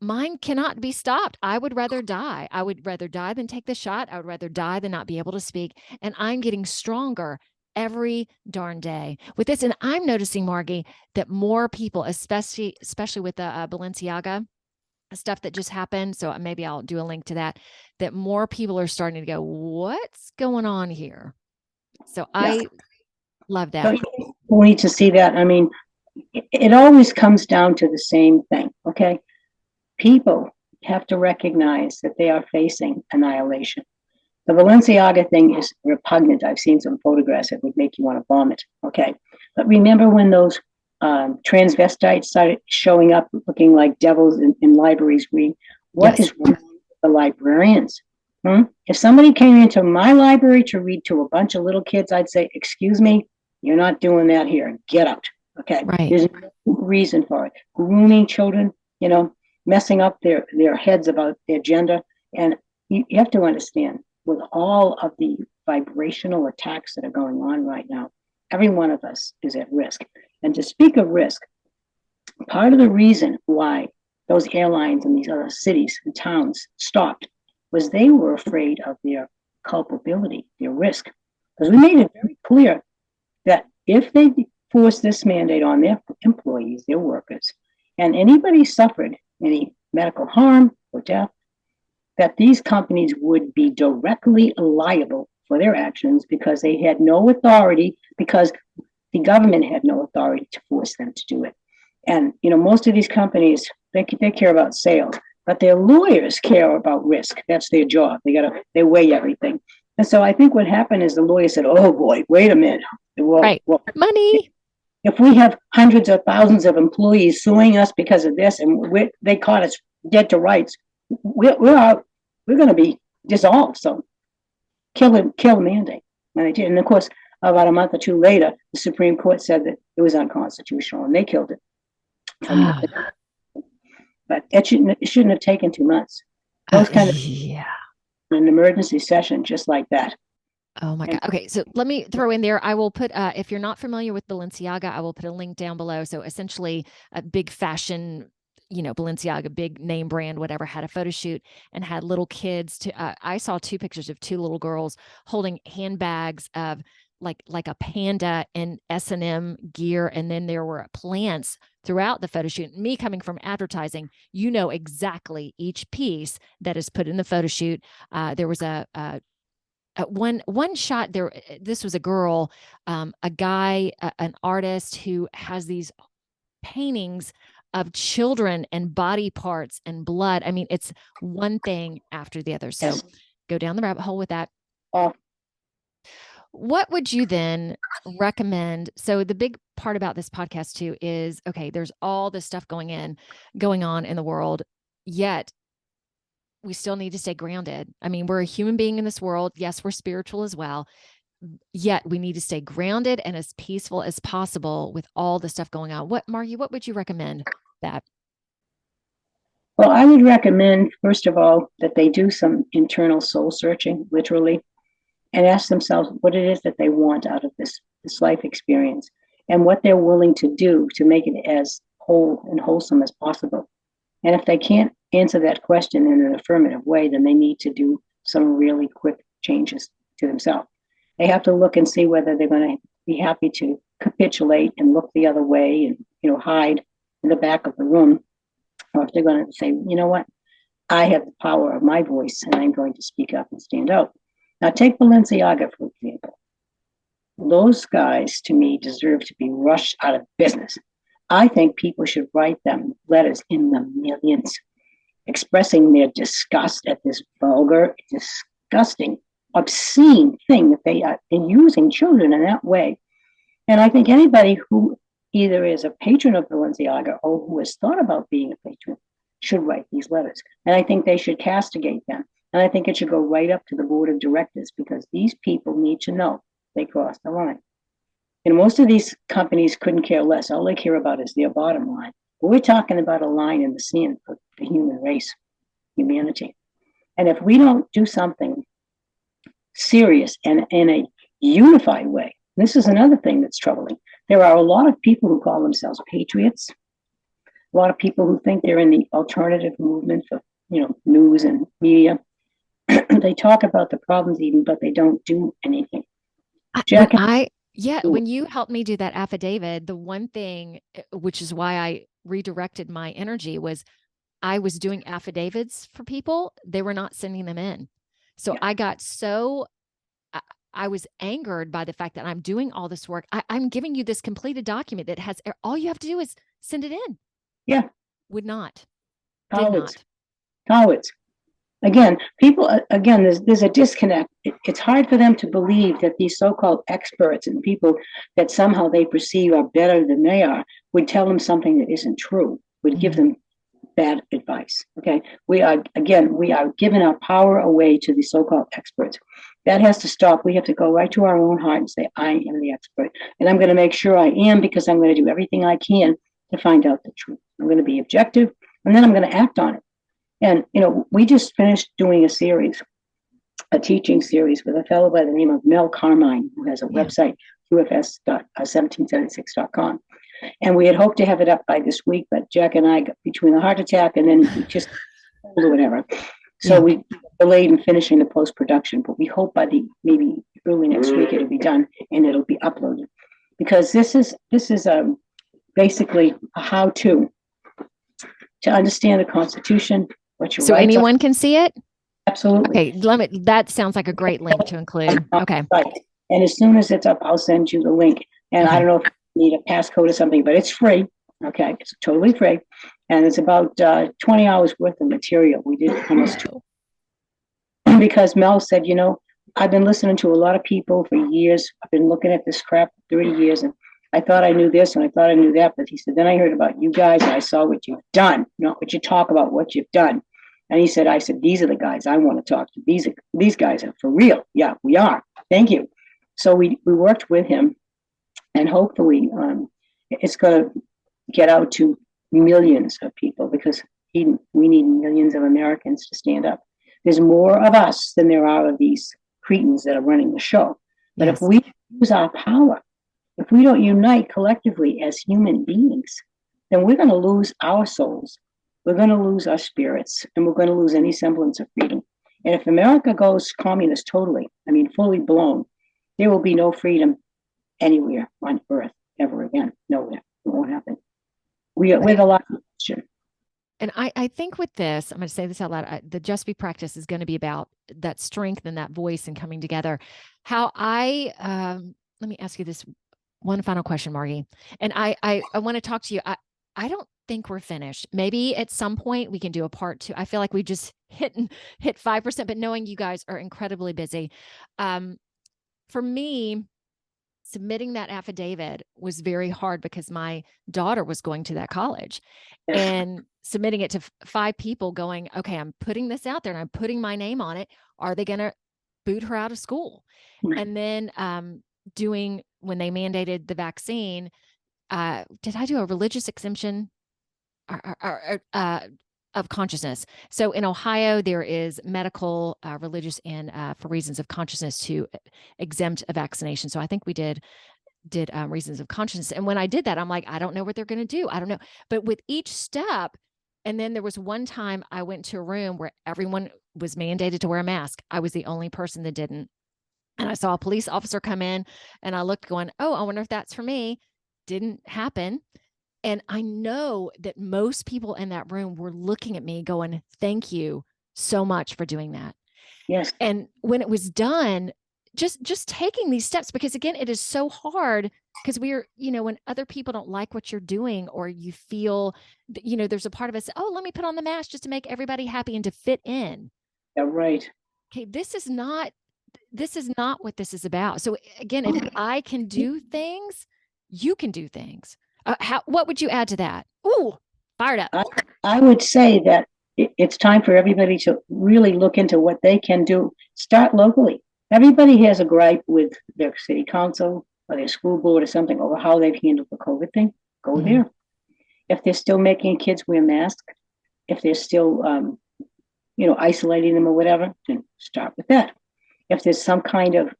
mine cannot be stopped. I would rather die. I would rather die than take the shot. I would rather die than not be able to speak. And I'm getting stronger every darn day with this. And I'm noticing, Margy, that more people, especially with the Balenciaga stuff that just happened. So maybe I'll do a link to that more people are starting to go, what's going on here? So I love that. We need to see that. I mean, it always comes down to the same thing. Okay. People have to recognize that they are facing annihilation. The Balenciaga thing is repugnant. I've seen some photographs that would make you want to vomit. Okay. But remember when those transvestites started showing up looking like devils in libraries reading? What is wrong with the librarians? If somebody came into my library to read to a bunch of little kids, I'd say, excuse me, you're not doing that here. Get out. Okay. Right. There's no reason for it. Grooming children, messing up their heads about their gender. And you have to understand, with all of the vibrational attacks that are going on right now, every one of us is at risk. And to speak of risk, part of the reason why those airlines in these other cities and towns stopped was they were afraid of their culpability, their risk. Because we made it very clear that if they forced this mandate on their employees, their workers, and anybody suffered any medical harm or death, that these companies would be directly liable for their actions because they had no authority, because the government had no authority to force them to do it. And, most of these companies, they care about sales, but their lawyers care about risk. That's their job. They weigh everything. And so I think what happened is the lawyer said, oh boy, wait a minute. Well, money. If we have hundreds of thousands of employees suing us because of this, and they caught us dead to rights, we're going to be dissolved. So kill the mandate. And they did. And of course, about a month or two later, the Supreme Court said that it was unconstitutional, and they killed it. But it shouldn't have taken 2 months. Those kind of an emergency session just like that. Oh my God. Okay. So let me throw in there. I will put, if you're not familiar with Balenciaga, I will put a link down below. So essentially a big fashion, Balenciaga, big name brand, whatever, had a photo shoot and had little kids I saw 2 pictures of 2 little girls holding handbags of like a panda and S&M gear. And then there were plants throughout the photo shoot. Me coming from advertising, exactly each piece that is put in the photo shoot. There was one shot there. This was a girl, a guy, an artist who has these paintings of children and body parts and blood. I mean, it's one thing after the other. So go down the rabbit hole with that. What would you then recommend? So the big part about this podcast too is, okay, there's all this stuff going on in the world, yet we still need to stay grounded. I mean, we're a human being in this world. Yes, we're spiritual as well. Yet we need to stay grounded and as peaceful as possible with all the stuff going on. Margy, what would you recommend that? Well, I would recommend, first of all, that they do some internal soul searching, literally, and ask themselves what it is that they want out of this life experience and what they're willing to do to make it as whole and wholesome as possible. And if they can't answer that question in an affirmative way, then they need to do some really quick changes to themselves. They have to look and see whether they're going to be happy to capitulate and look the other way and, hide in the back of the room, or if they're going to say, you know what, I have the power of my voice and I'm going to speak up and stand out. Now, take Balenciaga, for example. Those guys, to me, deserve to be rushed out of business. I think people should write them letters in the millions, expressing their disgust at this vulgar, disgusting, obscene thing that they are using children in that way. And I think anybody who either is a patron of Balenciaga or who has thought about being a patron should write these letters. And I think they should castigate them. And I think it should go right up to the board of directors, because these people need to know they crossed the line. And most of these companies couldn't care less. All they care about is their bottom line. But we're talking about a line in the sand for the human race, humanity. And if we don't do something serious and in a unified way, this is another thing that's troubling. There are a lot of people who call themselves patriots, a lot of people who think they're in the alternative movement for, news and media. They talk about the problems even, but they don't do anything. When you helped me do that affidavit, the one thing, which is why I redirected my energy, was I was doing affidavits for people. They were not sending them in. So I got I was angered by the fact that I'm doing all this work. I'm giving you this completed document that has, all you have to do is send it in. Yeah. Would not. Cowards. Cowards. Again, there's a disconnect. It's hard for them to believe that these so-called experts and people that somehow they perceive are better than they are would tell them something that isn't true, would give them bad advice. Okay. We are giving our power away to the so-called experts. That has to stop. We have to go right to our own heart and say, I am the expert. And I'm going to make sure I am, because I'm going to do everything I can to find out the truth. I'm going to be objective, and then I'm going to act on it. And, we just finished doing a teaching series with a fellow by the name of Mel Carmine, who has a website, ufs.1776.com. And we had hoped to have it up by this week, but Jack and I got between a heart attack and then just or whatever. So we delayed in finishing the post-production, but we hope by maybe early next week it'll be done and it'll be uploaded. Because this is basically a how-to understand the Constitution, what your rights anyone are. Can see it? Absolutely. Okay, that sounds like a great link to include. Okay. Right. And as soon as it's up, I'll send you the link. And I don't know if you need a passcode or something, but it's free. Okay, it's totally free. And it's about 20 hours worth of material. We did almost 2. Because Mel said, I've been listening to a lot of people for years. I've been looking at this crap for 30 years, and I thought I knew this and I thought I knew that. But he said, then I heard about you guys and I saw what you've done, not what you talk about, what you've done. And he said, these are the guys I want to talk to. These guys are for real. Yeah, we are. Thank you. So we worked with him, and hopefully it's going to get out to millions of people, because we need millions of Americans to stand up. There's more of us than there are of these cretins that are running the show. But if we use our power, if we don't unite collectively as human beings, then we're going to lose our souls. We're going to lose our spirits, and we're going to lose any semblance of freedom. And if America goes communist totally, fully blown, there will be no freedom anywhere on earth ever again. Nowhere. It won't happen. We're the last question. And I think with this, I'm going to say this out loud, the Just Be practice is going to be about that strength and that voice and coming together. How let me ask you this one final question, Margy. And I want to talk to you. I don't think we're finished. Maybe at some point we can do a part 2. I feel like we just hit 5%, but knowing you guys are incredibly busy. For me, submitting that affidavit was very hard because my daughter was going to that college and submitting it to 5 people going, okay, I'm putting this out there and I'm putting my name on it. Are they going to boot her out of school? And then when they mandated the vaccine, did I do a religious exemption of consciousness? So in Ohio, there is medical, religious, and for reasons of consciousness to exempt a vaccination. So I think we did reasons of consciousness. And when I did that, I'm like, I don't know what they're going to do. I don't know. But with each step, And then there was one time I went to a room where everyone was mandated to wear a mask. I was the only person that didn't. And I saw a police officer come in and I looked going, oh, I wonder if that's for me. Didn't happen. And I know that most people in that room were looking at me going, thank you so much for doing that. Yes. And when it was done, just taking these steps, because again, it is so hard because we're, when other people don't like what you're doing, or you feel, there's a part of us, oh, let me put on the mask just to make everybody happy and to fit in. Yeah, right. Okay, this is not what this is about. So again, if I can do things, you can do things. What would you add to that? Ooh, fired up. I would say that it's time for everybody to really look into what they can do. Start locally. Everybody has a gripe with their city council or their school board or something over how they've handled the COVID thing. Go there. If they're still making kids wear masks, if they're still, isolating them or whatever, then start with that. If there's some kind of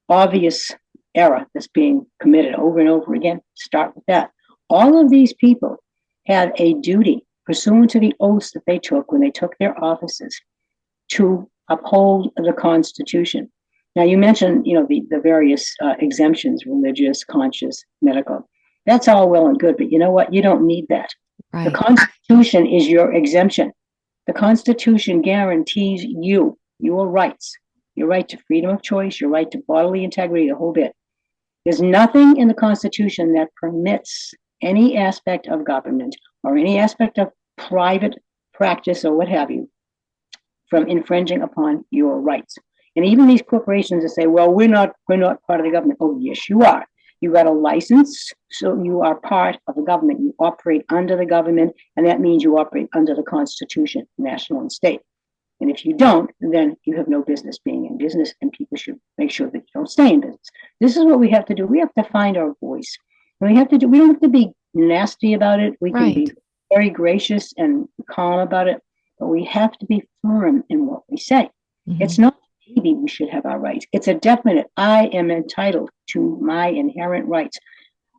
obvious error that's being committed over and over again, start with that. All of these people have a duty pursuant to the oaths that they took when they took their offices to uphold the Constitution. Now, you mentioned, the various exemptions, religious, conscious, medical. That's all well and good, but you know what? You don't need that. Right. The Constitution is your exemption. The Constitution guarantees you your rights, your right to freedom of choice, your right to bodily integrity, the whole bit. There's nothing in the Constitution that permits any aspect of government or any aspect of private practice or what have you from infringing upon your rights. And even these corporations that say, well, we're not part of the government. Oh, yes, you are. You got a license, so you are part of the government. You operate under the government, and that means you operate under the Constitution, national and state. And if you don't, then you have no business being in business, and people should make sure that you don't stay in business. This is what we have to do. We have to find our voice. And we don't have to be nasty about it. We can be very gracious and calm about it, but we have to be firm in what we say. Mm-hmm. It's not maybe we should have our rights. It's a definite, I am entitled to my inherent rights.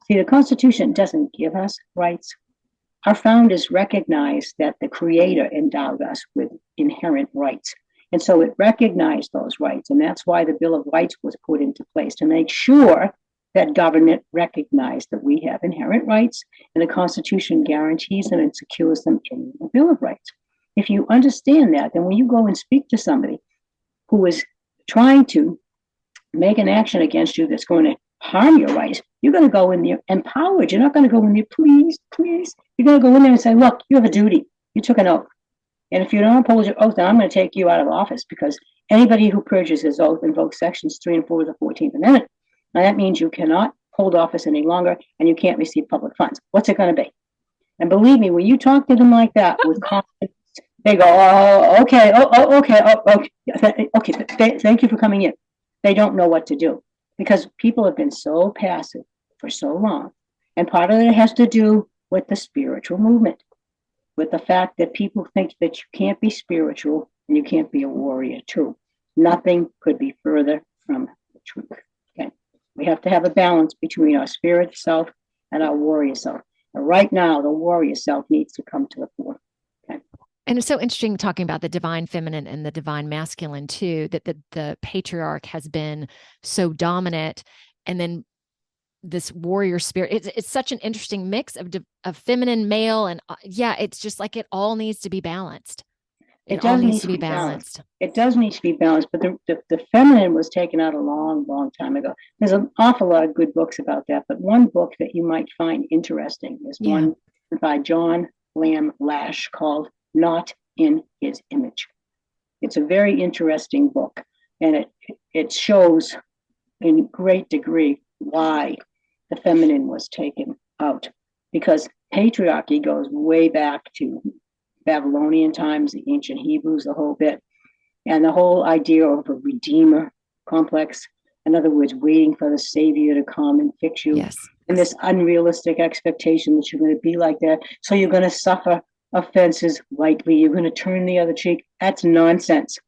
See, the Constitution doesn't give us rights. Our founders recognized that the Creator endowed us with inherent rights. And so it recognized those rights. And that's why the Bill of Rights was put into place, to make sure that government recognized that we have inherent rights, and the Constitution guarantees them and secures them in the Bill of Rights. If you understand that, then when you go and speak to somebody who is trying to make an action against you that's going to harm your rights, you're going to go in there empowered. You're not going to go in there, please. You're going to go in there and say, look, you have a duty. You took an oath. And if you don't uphold your oath, then I'm going to take you out of office, because anybody who purges his oath invokes sections 3 and 4 of the 14th Amendment. And that means you cannot hold office any longer, and you can't receive public funds. What's it going to be? And believe me, when you talk to them like that with confidence, they go, oh, okay, okay. Thank you for coming in. They don't know what to do, because people have been so passive for so long. And part of it has to do with the spiritual movement, with the fact that people think that you can't be spiritual and you can't be a warrior too. Nothing could be further from the truth. Okay, we have to have a balance between our spirit self and our warrior self. And right now, the warrior self needs to come to the fore. Okay. And it's so interesting talking about the divine feminine and the divine masculine too, that the patriarch has been so dominant, and then this warrior spirit. It's such an interesting mix of feminine, male, and it's just like it all needs to be balanced. It all needs to be balanced. It does need to be balanced, but the feminine was taken out a long, long time ago. There's an awful lot of good books about that, but one book that you might find interesting is one by John Lamb Lash called Not in His Image. It's a very interesting book, and it shows in great degree why the feminine was taken out, because patriarchy goes way back to Babylonian times, the ancient Hebrews, the whole bit, and the whole idea of a redeemer complex. In other words, waiting for the savior to come and fix you. Yes. And this unrealistic expectation that you're going to be like that. So you're going to suffer offenses lightly. You're going to turn the other cheek. That's nonsense.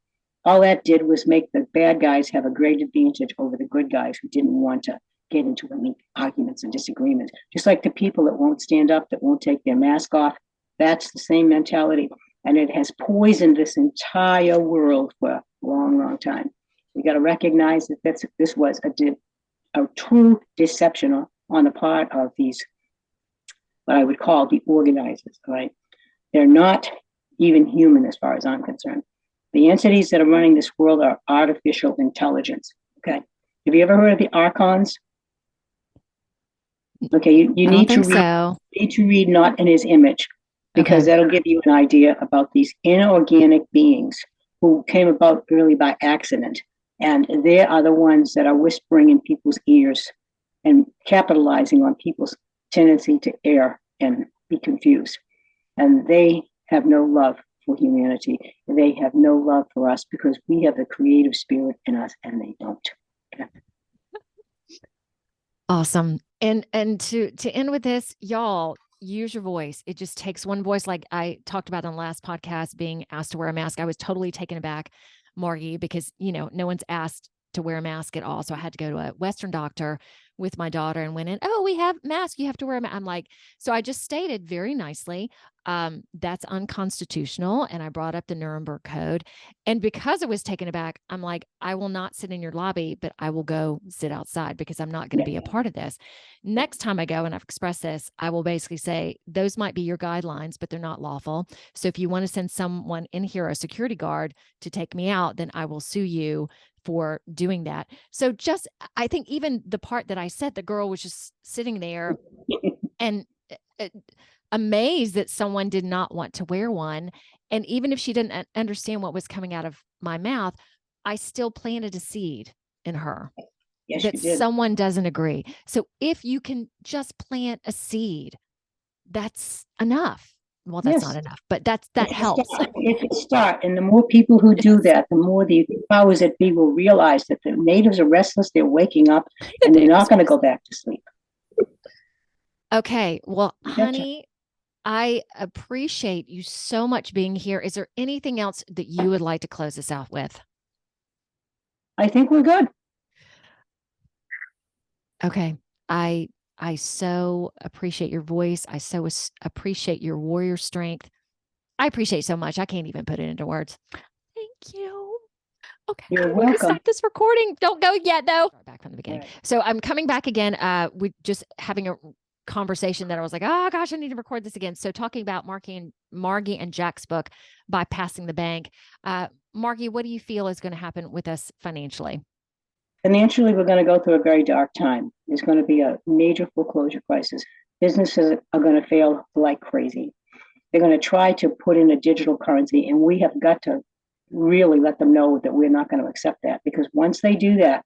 All that did was make the bad guys have a great advantage over the good guys who didn't want to get into any arguments and disagreements. Just like the people that won't stand up, that won't take their mask off, That's the same mentality. And it has poisoned this entire world for a long, long time. We got to recognize that this was a true deception on the part of these, what I would call the organizers, right? They're not even human as far as I'm concerned. The entities that are running this world are artificial intelligence, okay? Have you ever heard of the archons? Okay, you need to read Not in His Image, because that'll give you an idea about these inorganic beings who came about really by accident. And they are the ones that are whispering in people's ears and capitalizing on people's tendency to err and be confused. And they have no love for humanity. They have no love for us because we have the creative spirit in us and they don't. Okay. Awesome. And to end with this, y'all, use your voice. It just takes one voice. Like I talked about on the last podcast, being asked to wear a mask. I was totally taken aback, Margy, because, no one's asked to wear a mask at all. So I had to go to a Western doctor with my daughter and went in, oh, we have masks. You have to wear a mask. I'm like, so I just stated very nicely, that's unconstitutional. And I brought up the Nuremberg Code. And because it was taken aback, I'm like, I will not sit in your lobby, but I will go sit outside because I'm not going to be a part of this. Next time I go, and I've expressed this, I will basically say, those might be your guidelines, but they're not lawful. So if you want to send someone in here, a security guard, to take me out, then I will sue you for doing that. So just, I think even the part that I said, the girl was just sitting there and amazed that someone did not want to wear one. And even if she didn't understand what was coming out of my mouth, I still planted a seed in her that someone doesn't agree. So if you can just plant a seed, that's enough. Well, that's not enough, but that helps. If it start, and the more people who do that, the more the powers that be will realize that the natives are restless, they're waking up, and they're not going to go back to sleep. Okay. Well, honey, I appreciate you so much being here. Is there anything else that you would like to close us out with? I think we're good. Okay. I so appreciate your voice. I so appreciate your warrior strength. I appreciate so much. I can't even put it into words. Thank you. Okay. You're welcome. Stop this recording. Don't go yet, though. Start back from the beginning. Right. So I'm coming back again. We just having a conversation that I was like, oh gosh, I need to record this again. So talking about Margy and Jack's book, Bypassing the Bank. Margy, what do you feel is going to happen with us financially? Financially, we're going to go through a very dark time. There's going to be a major foreclosure crisis. Businesses are going to fail like crazy. They're going to try to put in a digital currency, and we have got to really let them know that we're not going to accept that, because once they do that,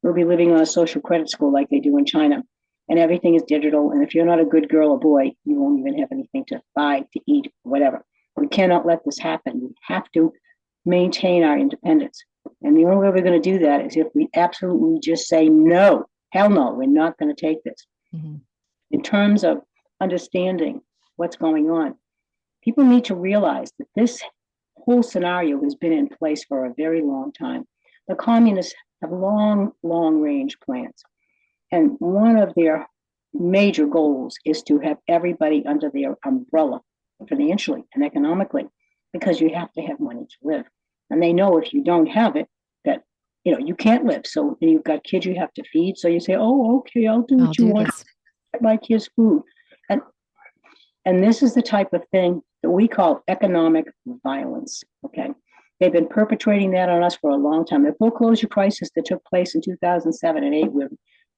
we'll be living on a social credit score like they do in China, and everything is digital. And if you're not a good girl or boy, you won't even have anything to buy, to eat, whatever. We cannot let this happen. We have to maintain our independence. And the only way we're going to do that is if we absolutely just say, no, hell no, we're not going to take this. Mm-hmm. In terms of understanding what's going on, people need to realize that this whole scenario has been in place for a very long time. The communists have long range plans. And one of their major goals is to have everybody under their umbrella financially and economically, because you have to have money to live. And they know if you don't have it, that you can't live. So you've got kids you have to feed. So you say, oh, okay, I'll do what you want. Get my kids food. And this is the type of thing that we call economic violence. Okay. They've been perpetrating that on us for a long time. The foreclosure crisis that took place in 2007 and 2008, where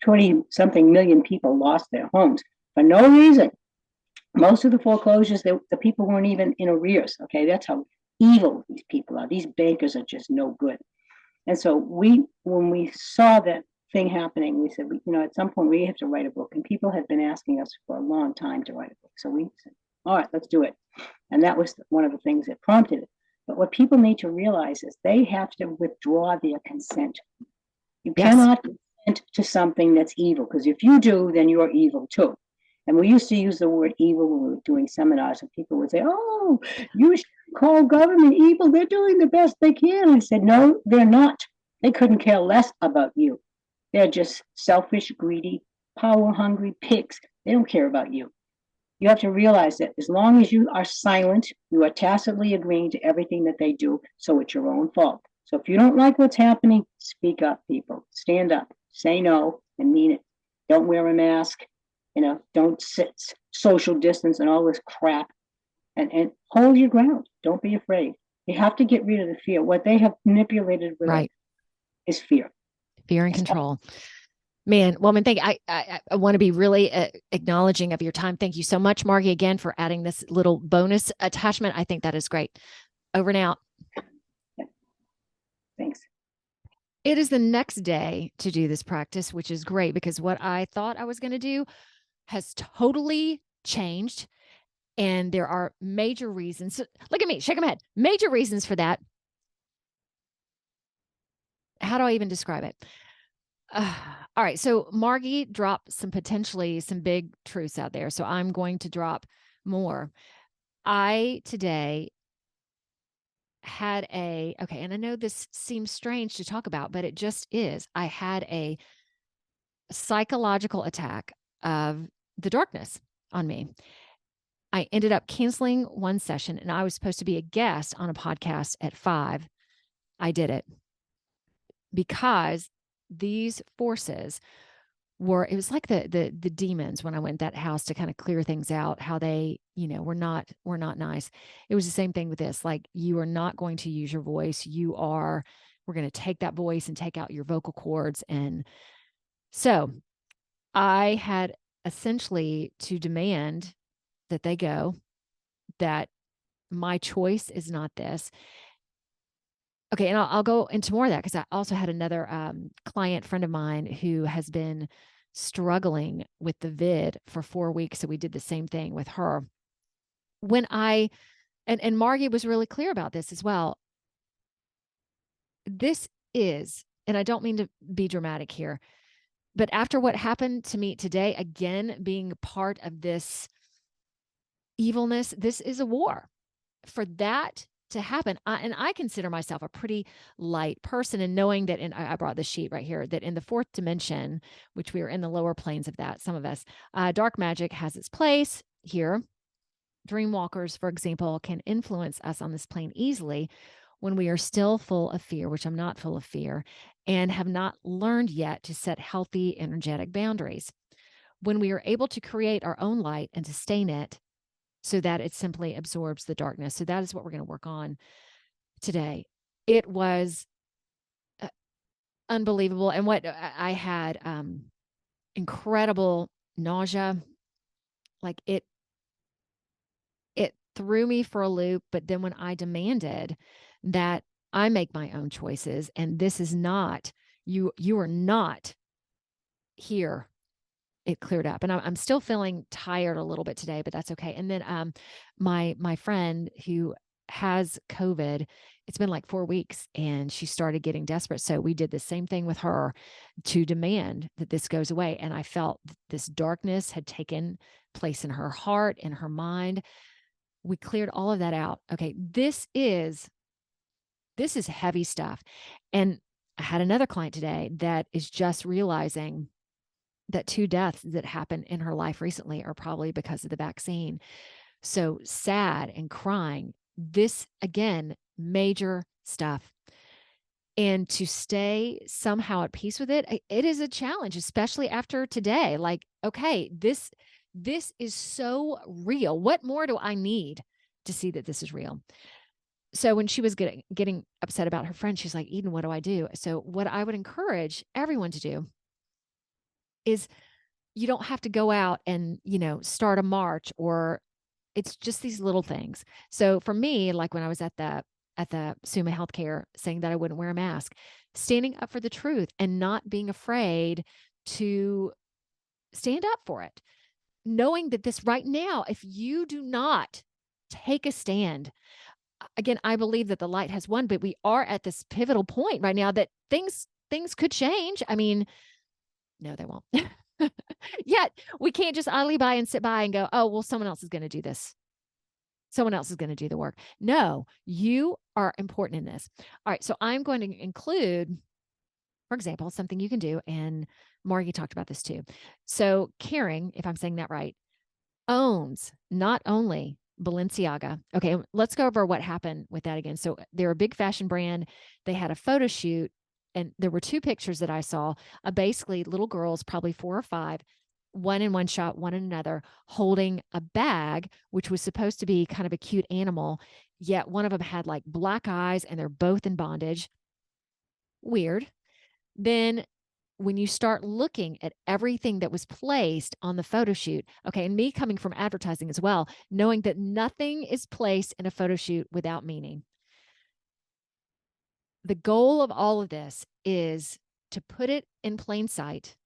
20-something million people lost their homes for no reason. Most of the foreclosures, the people weren't even in arrears. Okay. That's how evil these people are. These bankers are just no good. And so when we saw that thing happening, we said, at some point we have to write a book. And people had been asking us for a long time to write a book. So we said, all right, let's do it. And that was one of the things that prompted it. But what people need to realize is they have to withdraw their consent. You cannot consent to something that's evil, because if you do, then you're evil too. And we used to use the word evil when we were doing seminars, and people would say, oh, you should call government evil. They're doing the best they can. I said, no, they're not. They couldn't care less about you. They're just selfish, greedy, power-hungry pigs. They don't care about you. You have to realize that as long as you are silent, you are tacitly agreeing to everything that they do. So it's your own fault. So if you don't like what's happening, speak up, people. Stand up, say no, and mean it. Don't wear a mask. Don't sit social distance and all this crap. And hold your ground. Don't be afraid. You have to get rid of the fear. What they have manipulated with Right. is fear. Fear and control. Man, woman, thank you. I want to be really acknowledging of your time. Thank you so much, Margie, again, for adding this little bonus attachment. I think that is great. Over and out. Thanks. It is the next day to do this practice, which is great because what I thought I was going to do has totally changed. And there are major reasons. Look at me, shake my head. Major reasons for that. How do I even describe it? All right. So Margie dropped some big truths out there. So I'm going to drop more. I today had okay, and I know this seems strange to talk about, but it just is. I had a psychological attack of the darkness on me. I ended up canceling one session and I was supposed to be a guest on a podcast at 5. I did it because these forces it was like the demons when I went that house to kind of clear things out, how they, were not nice. It was the same thing with this. Like, you are not going to use your voice. We're going to take that voice and take out your vocal cords. And so I had essentially to demand that they go, that my choice is not this. Okay. And I'll go into more of that because I also had another client friend of mine who has been struggling with the vid for 4 weeks. So we did the same thing with her. And Margie was really clear about this as well. This is, and I don't mean to be dramatic here, but after what happened to me today, again, being part of this evilness, this is a war. For that to happen, and I consider myself a pretty light person, and knowing that, and I brought the sheet right here, that in the 4th dimension, which we are in the lower planes of that, some of us, dark magic has its place here. Dreamwalkers, for example, can influence us on this plane easily when we are still full of fear, which I'm not full of fear, and have not learned yet to set healthy energetic boundaries. When we are able to create our own light and sustain it, so that it simply absorbs the darkness. So that is what we're going to work on today. It was unbelievable. And what I had, incredible nausea. Like it threw me for a loop. But then when I demanded that I make my own choices, and this is not, you are not here, it cleared up. And I'm still feeling tired a little bit today, but that's okay. And then my friend who has COVID, it's been like 4 weeks, and she started getting desperate. So we did the same thing with her to demand that this goes away. And I felt this darkness had taken place in her heart, in her mind. We cleared all of that out. Okay, this is heavy stuff. And I had another client today that is just realizing that 2 deaths that happened in her life recently are probably because of the vaccine. So sad and crying. This, again, major stuff. And to stay somehow at peace with it, it is a challenge, especially after today. Like, okay, this is so real. What more do I need to see that this is real? So when she was getting upset about her friend, she's like, Eden, what do I do? So what I would encourage everyone to do is, you don't have to go out and, start a march, or it's just these little things. So for me, like when I was at the Summa Healthcare saying that I wouldn't wear a mask, standing up for the truth and not being afraid to stand up for it, knowing that this right now, if you do not take a stand, again, I believe that the light has won, but we are at this pivotal point right now that things could change. I mean, no, they won't. Yet we can't just idly by and sit by and go, oh, well, someone else is going to do this. Someone else is going to do the work. No, you are important in this. All right. So I'm going to include, for example, something you can do. And Margie talked about this too. So caring, if I'm saying that right, owns not only Balenciaga. Okay, let's go over what happened with that again. So they're a big fashion brand. They had a photo shoot, and there were two pictures that I saw of basically little girls, probably 4 or 5, one in one shot, one in another, holding a bag, which was supposed to be kind of a cute animal. Yet one of them had like black eyes and they're both in bondage. Weird. Then when you start looking at everything that was placed on the photo shoot, okay, and me coming from advertising as well, knowing that nothing is placed in a photo shoot without meaning. The goal of all of this is to put it in plain sight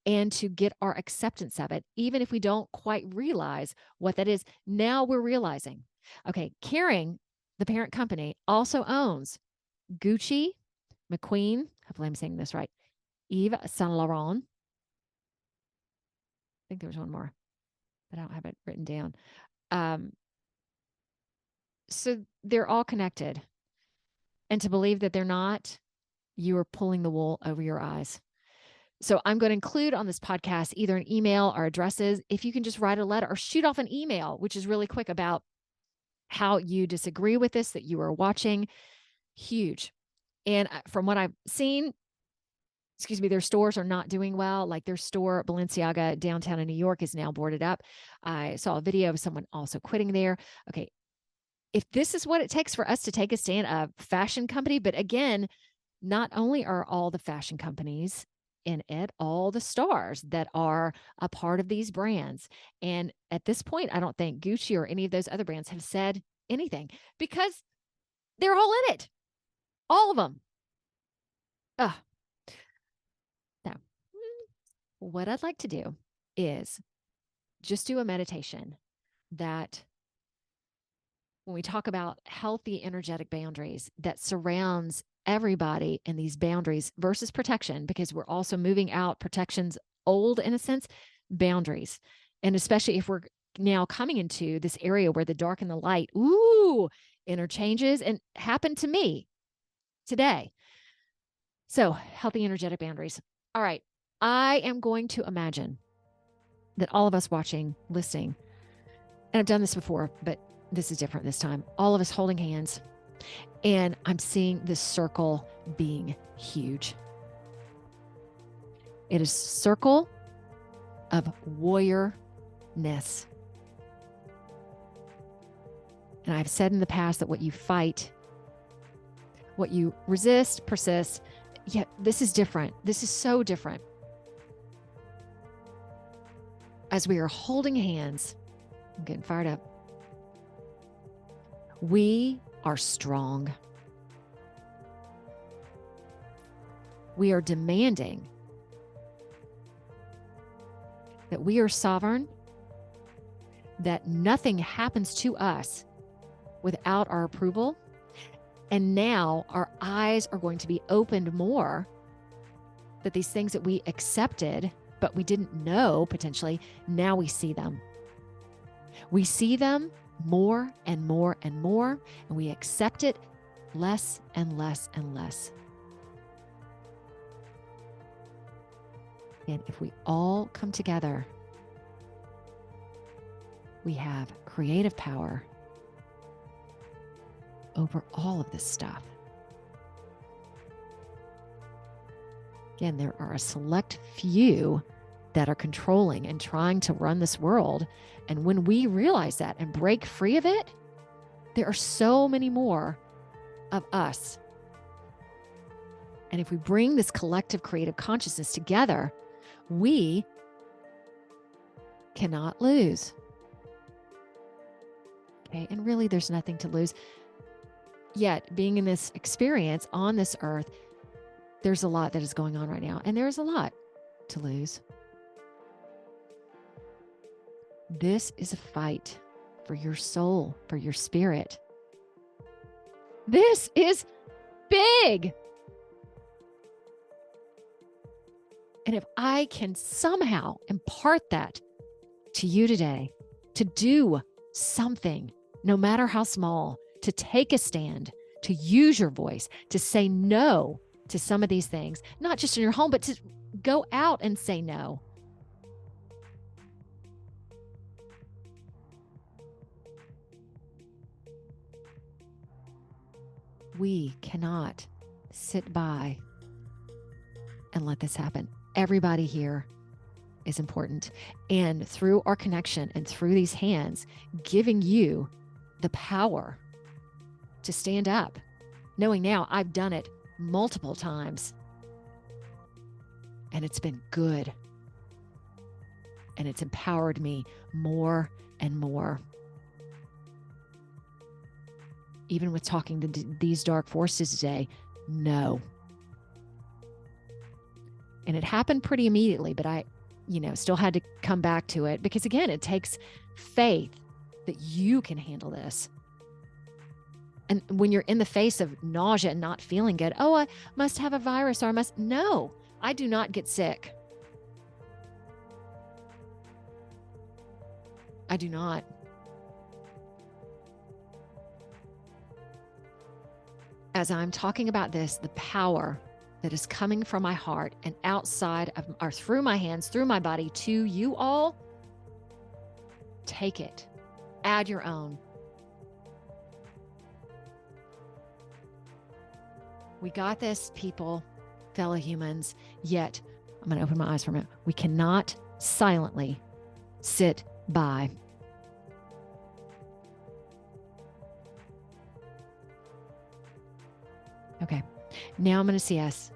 and to get our acceptance of it, even if we don't quite realize what that is. Now we're realizing, okay, Kering, the parent company, also owns Gucci, McQueen, hopefully I'm saying this right, Yves Saint Laurent. I think there was one more, but I don't have it written down. So they're all connected. And to believe that they're not, you are pulling the wool over your eyes. So I'm going to include on this podcast either an email or addresses. If you can just write a letter or shoot off an email, which is really quick, about how you disagree with this that you are watching. Huge. And from what I've seen, their stores are not doing well. Like their store, Balenciaga, downtown in New York, is now boarded up. I saw a video of someone also quitting there. Okay. If this is what it takes for us to take a stand, a fashion company, but again, not only are all the fashion companies in it, all the stars that are a part of these brands. And at this point, I don't think Gucci or any of those other brands have said anything because they're all in it. All of them. Ugh. Now, what I'd like to do is just do a meditation that when we talk about healthy energetic boundaries that surrounds everybody in these boundaries versus protection, because we're also moving out protection's old in a sense, boundaries. And especially if we're now coming into this area where the dark and the light, interchanges, and happened to me today. So healthy energetic boundaries. All right. I am going to imagine that all of us watching, listening, and I've done this before, but this is different this time. All of us holding hands. And I'm seeing this circle being huge. It is a circle of warriorness. And I've said in the past that what you fight, what you resist, persists. Yet this is different. This is so different. As we are holding hands, I'm getting fired up. We are strong. We are demanding that we are sovereign, that nothing happens to us without our approval. And now our eyes are going to be opened more, that these things that we accepted, but we didn't know potentially, now we see them. We see them more and more and more, and we accept it less and less and less. And if we all come together, we have creative power over all of this stuff. Again, there are a select few that are controlling and trying to run this world. And when we realize that and break free of it, there are so many more of us. And if we bring this collective creative consciousness together, we cannot lose. Okay, and really there's nothing to lose. Yet, being in this experience on this earth, there's a lot that is going on right now, and there's a lot to lose. This is a fight for your soul, for your spirit. This is big. And if I can somehow impart that to you today, to do something, no matter how small, to take a stand, to use your voice, to say no to some of these things, not just in your home, but to go out and say no. We cannot sit by and let this happen. Everybody here is important. And through our connection and through these hands, giving you the power to stand up, knowing now I've done it multiple times and it's been good. And it's empowered me more and more. Even with talking to these dark forces today, no. And it happened pretty immediately, but I, still had to come back to it because again, it takes faith that you can handle this. And when you're in the face of nausea and not feeling good, oh, I must have a virus or no, I do not get sick. I do not. As I'm talking about this, the power that is coming from my heart and outside of, or through my hands, through my body to you all, take it. Add your own. We got this, people, fellow humans, yet, I'm going to open my eyes for a minute. We cannot silently sit by. Okay, now I'm going to see us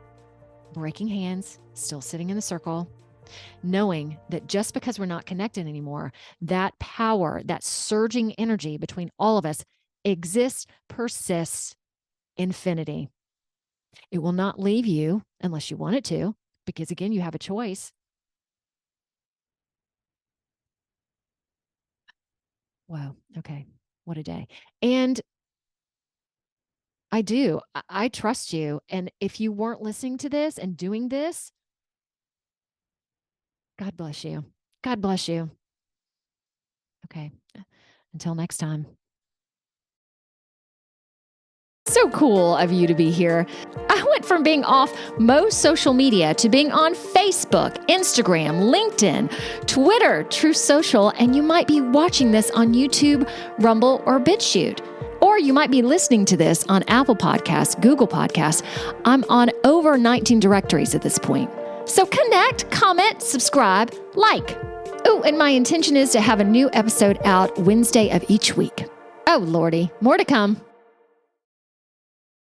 breaking hands, still sitting in the circle, knowing that just because we're not connected anymore, that power, that surging energy between all of us exists, persists, infinity. It will not leave you unless you want it to, because again, you have a choice. Wow. Okay. What a day. And I trust you. And if you weren't listening to this and doing this, God bless you. God bless you. Okay. Until next time. So cool of you to be here. I went from being off most social media to being on Facebook, Instagram, LinkedIn, Twitter, True Social, and you might be watching this on YouTube, Rumble, or BitChute. Or you might be listening to this on Apple Podcasts, Google Podcasts. I'm on over 19 directories at this point. So connect, comment, subscribe, like. Oh, and my intention is to have a new episode out Wednesday of each week. Oh, Lordy, more to come.